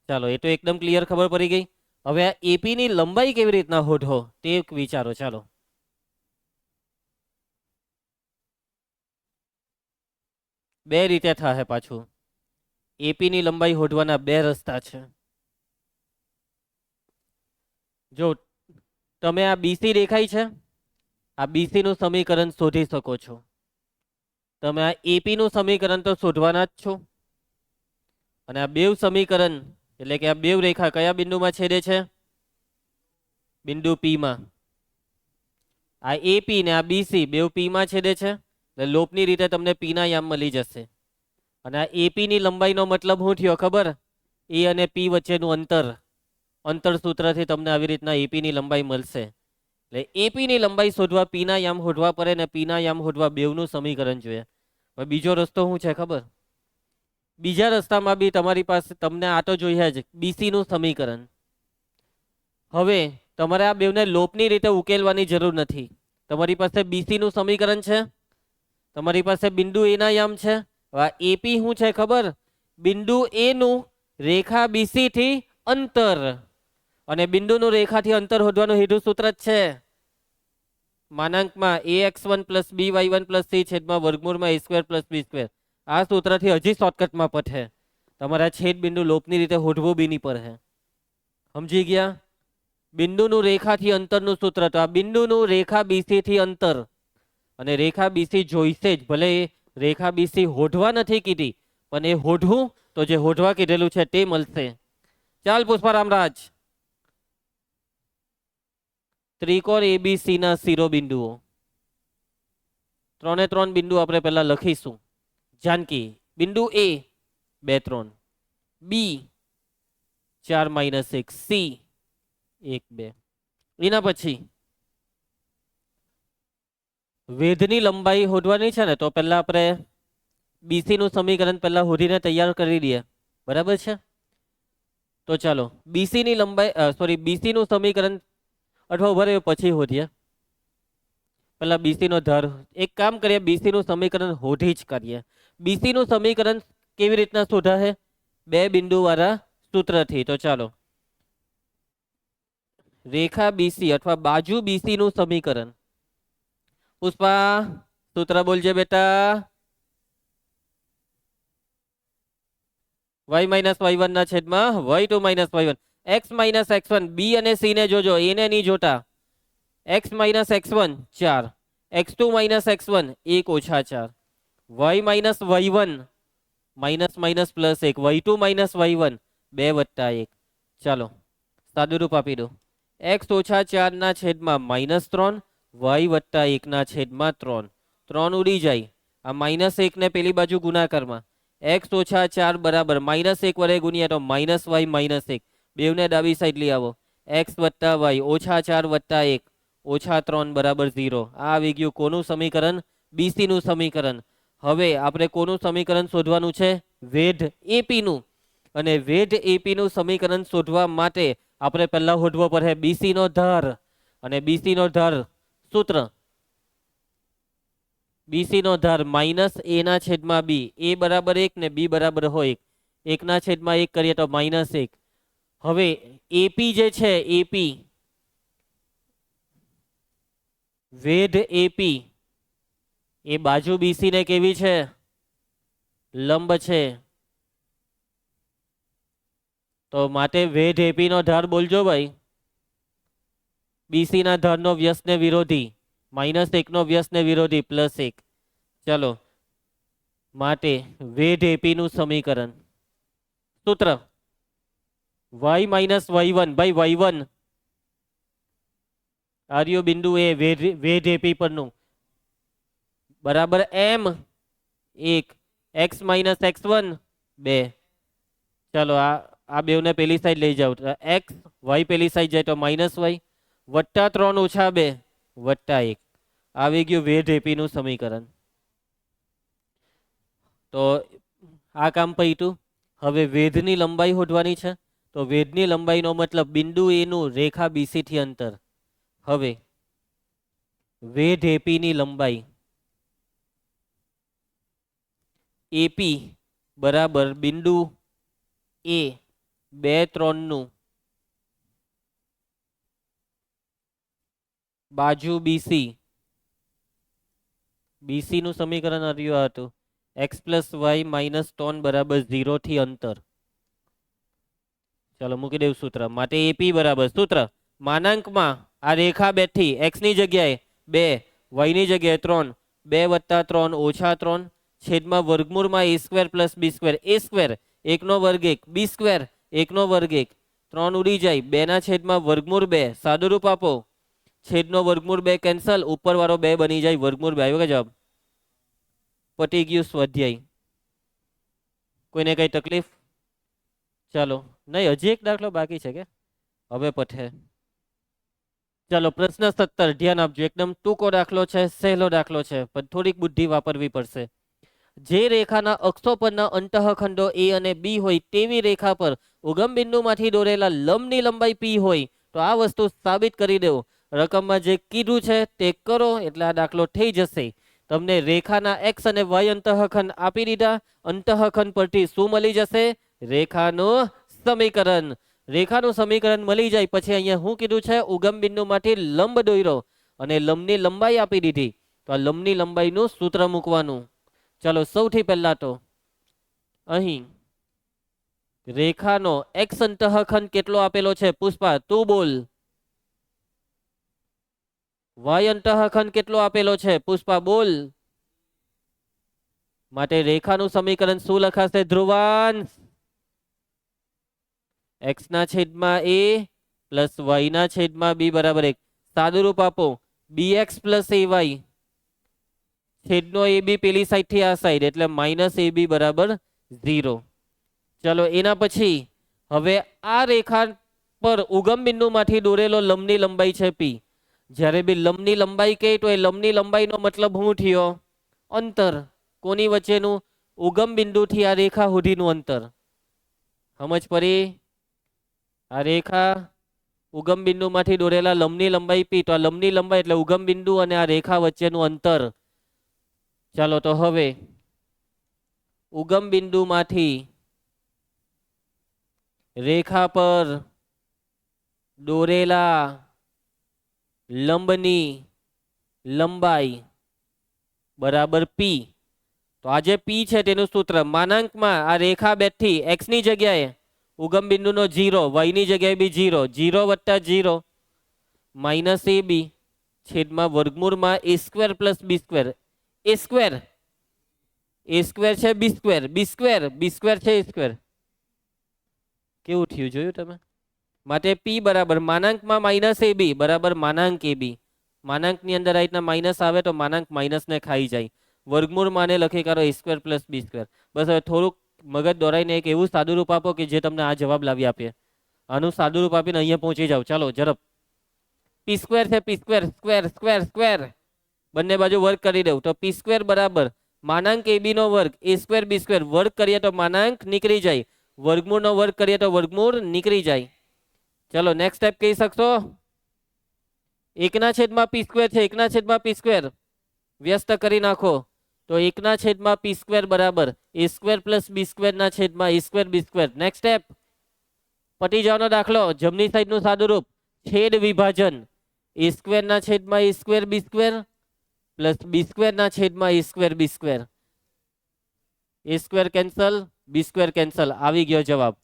ચાલો એ તો એકદમ ક્લિયર ખબર પડી ગઈ. હવે આ એપી ની લંબાઈ કેવી રીતના શોધો તે વિચારો. ચાલો બે રીતે થાય પાછું. એપી ની લંબાઈ શોધવાના બે રસ્તા છે. જો તમે આ બીસી દેખાય છે, આ બીસી નું સમીકરણ શોધી શકો છો. તમે આ એપી નું સમીકરણ તો શોધવાના જ છો. અને આ બેવ સમીકરણ એટલે કે આ બેવ રેખા કયા બિંદુમાં છેદે છે? બિંદુ પી માં. આ એપી ને આ બીસી બેવ પી માં છેદે છે. એટલે લોપની રીતે તમને પી ના યામ મળી જશે. અને આ એપી ની લંબાઈનો મતલબ શું થયો ખબર? એ અને પી વચ્ચેનું અંતર. અંતર સૂત્રથી તમને આવી રીતના એપી ની લંબાઈ મળશે. એટલે એપી ની લંબાઈ શોધવા પી ના યામ શોધવા પડે ને પી ના યામ શોધવા બેવનું સમીકરણ જોઈએ. હવે બીજો રસ્તો શું છે ખબર? બીજા રસ્તામાં બી તમારી પાસે તમને આ તો જોઈએ જ બીસી નું સમીકરણ. હવે તમારે આ બેવને લોપની રીતે ઉકેલવાની જરૂર નથી. તમારી પાસે બીસી નું સમીકરણ છે, તમારી પાસે બિંદુ એના યામ છે. એપી શું છે ખબર? બિંદુ એ નું રેખા બીસી થી અંતર. અને બિંદુનું રેખાથી અંતર શોધવાનું હેતુ સૂત્ર જ છે માનાંકમાં ax1 + by1 + c છેદમાં વર્ગમૂળમાં a² + b². આ સૂત્રથી હજી શોર્ટકટમાં પથે. તમારા છેદ બિંદુ લોપની રીતે શોધવું બી નહીં પડે. સમજી ગયા? બિંદુનું રેખાથી અંતરનું સૂત્ર. તો આ બિંદુનું રેખા બીસી થી અંતર. અને રેખા બીસી જોઈશે જ, ભલે એ રેખા બીસી શોધવા નથી કીધી પણ એ શોધવું તો જે શોધવા કીધેલું છે તે મળશે. ચાલ પુષ્પા રામરાજ. ત્રિકોણ એબીસી ના શિરોબિંદુઓ. 3 3 બિંદુ આપણે પહેલા લખીશું. જાનકી, બિંદુ એ 2 3, બી 4 - 1, સી 1 2. એના પછી વેધની લંબાઈ શોધવાની છે ને, તો પહેલા આપણે બીસી નું સમીકરણ પહેલા શોધીને તૈયાર કરી દઈએ. બરાબર છે? તો ચાલો બીસી ની લંબાઈ બીસી નું સમીકરણ અથવા ઉભા રહ્યો પછી શોધીએ. પેલા બીસી નો ધાર એક કામ કરીએ, બીસી નું સમીકરણ શોધી જ કરીએ. બીસી નું સમીકરણ કેવી રીતના શોધાશે? બે બિંદુ વાળા સૂત્રથી. તો ચાલો રેખા બીસી અથવા બાજુ બીસી નું સમીકરણ. પુષ્પા સૂત્ર બોલજે બેટા. y - y1 ના છેદમાં y2 - y1. x - x1. બી અને સી ને જોજો, એને નહીં જોતા. x - x1 4, x2 - x1 1 - 4, y - y1 -+ 1, y2 - y1 2 + 1. ચાલો સાદુરૂપ આપી દો. x - 4 ના છેદમાં -3 વાય વત્તા 1/3 3 ઉડી જાય આ -1 ને પેલી બાજુ ગુણાકારમાં x ઓછા 4 બરાબર -1 વડે ગુણ્યા તો -y -1 બેવને ડાબી સાઈડ લઈ આવો x વત્તા y ઓછા 4 વત્તા 1 ઓછા 3 બરાબર 0 આ આવી ગયું કોનું સમીકરણ બીસી નું સમીકરણ હવે આપણે કોનું સમીકરણ શોધવાનું છે વેધ એપી નું અને વેધ એપી નું સમીકરણ શોધવા માટે આપણે પહેલા શોધવો પડે બીસી નો ધાર અને બીસી નો ધાર સૂત્ર બીસી નો ધાર -a/b a બરાબર 1 ને b બરાબર હોય 1/1 કરીએ તો -1 હવે એપી જે છે એપી વેધ એપી એ બાજુ બીસી ને કેવી છે લંબ છે તો માટે વેધ એપી નો ધાર બોલજો ભાઈ બીસી ના ધાર નો વ્યસ્ત ને વિરોધી -1 નો વ્યસ્ત ને વિરોધી +1 ચલો માટે વેધ એપી નું સમીકરણ સૂત્ર y y1 ભાઈ y1 આર્યો બિંદુ એ વેધ એપી પરનું બરાબર m 1 x x1 2 ચલો આ બેવને પેલી સાઈડ લઈ જાવ x y પેલી સાઈડ જાય તો -y વત્તા 3 ઓછા 2 વત્તા 1 આવી ગયું વેધ એપી નું સમીકરણ તો આ કામ પૈતું હવે વેધની લંબાઈ શોધવાની છે તો વેધની લંબાઈનો મતલબ બિંદુ એ નું રેખા બીસી થી અંતર હવે વેધ એપી ની લંબાઈ એપી બરાબર બિંદુ એ 2 3 નું બાજુ બીસી બીસી નું સમીકરણ આવ્યું હતું x + y -3 બરાબર 0 થી અંતર ચાલો મૂકી દેવું સૂત્ર માટે એપી બરાબર સૂત્ર માનાંકમાં આ રેખા બેઠી x ની જગ્યાએ 2 y ની જગ્યાએ 3 2 + 3 ઓછા 3 છેદમાં વર્ગમૂળમાં a² + b² a² 1 નો વર્ગ 1 b² 1 નો વર્ગ 1 3 ઉડી જાય 2/√2 સાદુરૂપ આપો છેદનો વર્ગમૂળ 2 કેન્સલ ઉપર વાળો 2 બની જાય વર્ગમૂળ 2 આવ્યો કે જવાબ પટી ગયું સ્વાધ્યાય કોઈને કઈ તકલીફ ચાલો નહીં હજી એક દાખલો બાકી છે કે હવે પઠે ચાલો પ્રશ્ન 17 ધ્યાન આપજો એકદમ ટૂંકો દાખલો છે સહેલો દાખલો છે પણ થોડીક બુદ્ધિ વાપરવી પડશે જે રેખાના અક્ષો પરના અંતઃખંડો a અને b હોય તેવી રેખા પર ઉગમ બિંદુમાંથી દોરેલા લંબની લંબાઈ p હોય તો આ વસ્તુ સાબિત કરી દેવો રકમમાં જે કીધું છે તે કરો એટલે આ દાખલો થઈ જશે તમને રેખાના x અને y અંતઃખંડ આપી દીધા અંતઃખંડ પરથી શું મળી જશે રેખાનું સમીકરણ રેખાનું સમીકરણ મળી જાય પછી અહીંયા શું કીધું છે ઉગમ બિંદુમાંથી લંબ દોર્યો અને લંબની લંબાઈ આપી દીધી તો આ લંબની લંબાઈનું સૂત્ર મૂકવાનું ચાલો સૌથી પહેલા તો અહીં રેખાનો x અંતઃખંડ કેટલો આપેલો છે પુષ્પા તું બોલ y અંતઃખંડ કેટલો આપેલો છે પુષ્પા બોલ માટે રેખાનું સમીકરણ શું લખાશે ધ્રુવાંશ x ના છેદમાં a પ્લસ y ના છેદમાં b બરાબર 1 સાદુરૂપ આપો bx + ay છેદનો ab પેલી સાઈડ થી આ સાઈડ એટલે -ab બરાબર 0 ચલો એના પછી હવે આ રેખા પર ઉગમ બિંદુમાંથી દોરેલો લંબની લંબાઈ છે p જ્યારે બી લંબની લંબાઈ કહે તો એ લંબની લંબાઈનો મતલબ શું થયો અંતર કોની વચ્ચેનું ઉગમ બિંદુથી આ રેખા સુધીનું અંતર સમજ પડી આ રેખા ઉગમ બિંદુમાંથી દોરેલા લંબની લંબાઈ p તો આ લંબની લંબાઈ એટલે ઉગમ બિંદુ અને આ રેખા વચ્ચેનું અંતર ચાલો તો હવે ઉગમ બિંદુમાંથી રેખા પર દોરેલા લંબની લંબાઈ બરાબર p તો આ જે p છે તેનું સૂત્ર માનાંકમાં આ રેખા બેઠી x ની જગ્યાએ ઉગમ બિંદુનો 0 y ની જગ્યાએ બી 0 0 + 0 -ab છેદમાં વર્ગમૂળમાં a² + b² a² છે b² છે a². કેવું થયું જોયું તમે માટે p બરાબર માનાંકમાં -ab બરાબર માનાંક ab માનાંકની અંદર આ રીતના માઇનસ આવે તો માનાંક માઇનસને ખાઈ જાય. વર્ગમૂળ માને લખી કાઢો a square plus B square. બસ હવે થોડુંક મગજ દોડાઈને એક એવું સાદું રૂપ આપો કે જે તમને આ જવાબ લાવી આપે. આનું સાદું રૂપ આપીને અહીંયા પહોંચી જાઓ. ચાલો ઝડપ. પી સ્ક્વેર છે, પી સ્ક્વેર સ્ક્વેર સ્ક્વેર સ્ક્વેર બંને બાજુ વર્ગ કરી દઉં તો પી સ્ક્વેર બરાબર માનાંક એ બી નો વર્ગ એ સ્ક્વેર બી સ્ક્વેર. વર્ગ કરીએ તો માનાંક નીકળી જાય, વર્ગમૂળનો વર્ગ કરીએ તો વર્ગમૂળ નીકળી જાય. ચલો નેક્સ્ટ સ્ટેપ કહી શકશો? એકના છેદમાં પી સ્ક્વેર છે, એકના છેદમાં પી સ્ક્વેર વ્યસ્ત કરી નાખો તો એકના છેદમાં પી સ્ક્વેર બરાબર એ સ્ક્વેર પ્લસ બી સ્ક્વેર ના છેદમાં એ સ્ક્વેર બી સ્ક્વેર. નેક્સ્ટ સ્ટેપ પટી જવાનો દાખલો. જમણી સાઈડનું સાદું રૂપ છેદ વિભાજન એ સ્ક્વેર ના છેદમાં એ સ્ક્વેર બી સ્ક્વેર પ્લસ બી સ્ક્વેર ના છેદમાં એ સ્ક્વેર બી સ્ક્વેર. એ સ્ક્વેર કેન્સલ, બી સ્ક્વેર કેન્સલ, આવી ગયો જવાબ.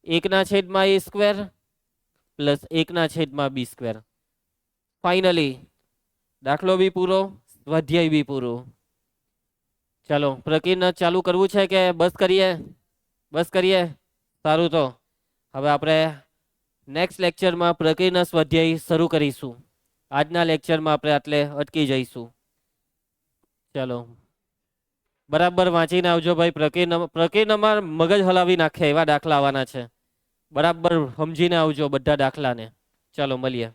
એકના છેદમાં એ સ્ક્વેર પ્લસ એકના છેદમાં બી સ્ક્વેર. ફાઇનલી દાખલો બી પૂરો, સ્વાધ્યાય બી પૂરો. ચાલો પ્રકીર્ણ ચાલુ કરવું છે કે બસ કરીએ? બસ કરીએ. સારું, તો હવે આપણે નેક્સ્ટ લેક્ચરમાં પ્રકીર્ણ સ્વાધ્યાય શરૂ કરીશું. આજના લેક્ચરમાં આપણે આટલે અટકી જઈશું. ચાલો બરાબર વાંચીને આવજો ભાઈ. પ્રકીર્ણમાં મગજ હલાવી નાખે એવા દાખલા આવવાના છે. બરાબર સમજીને આવજો બધા દાખલાને. ચાલો મળીએ.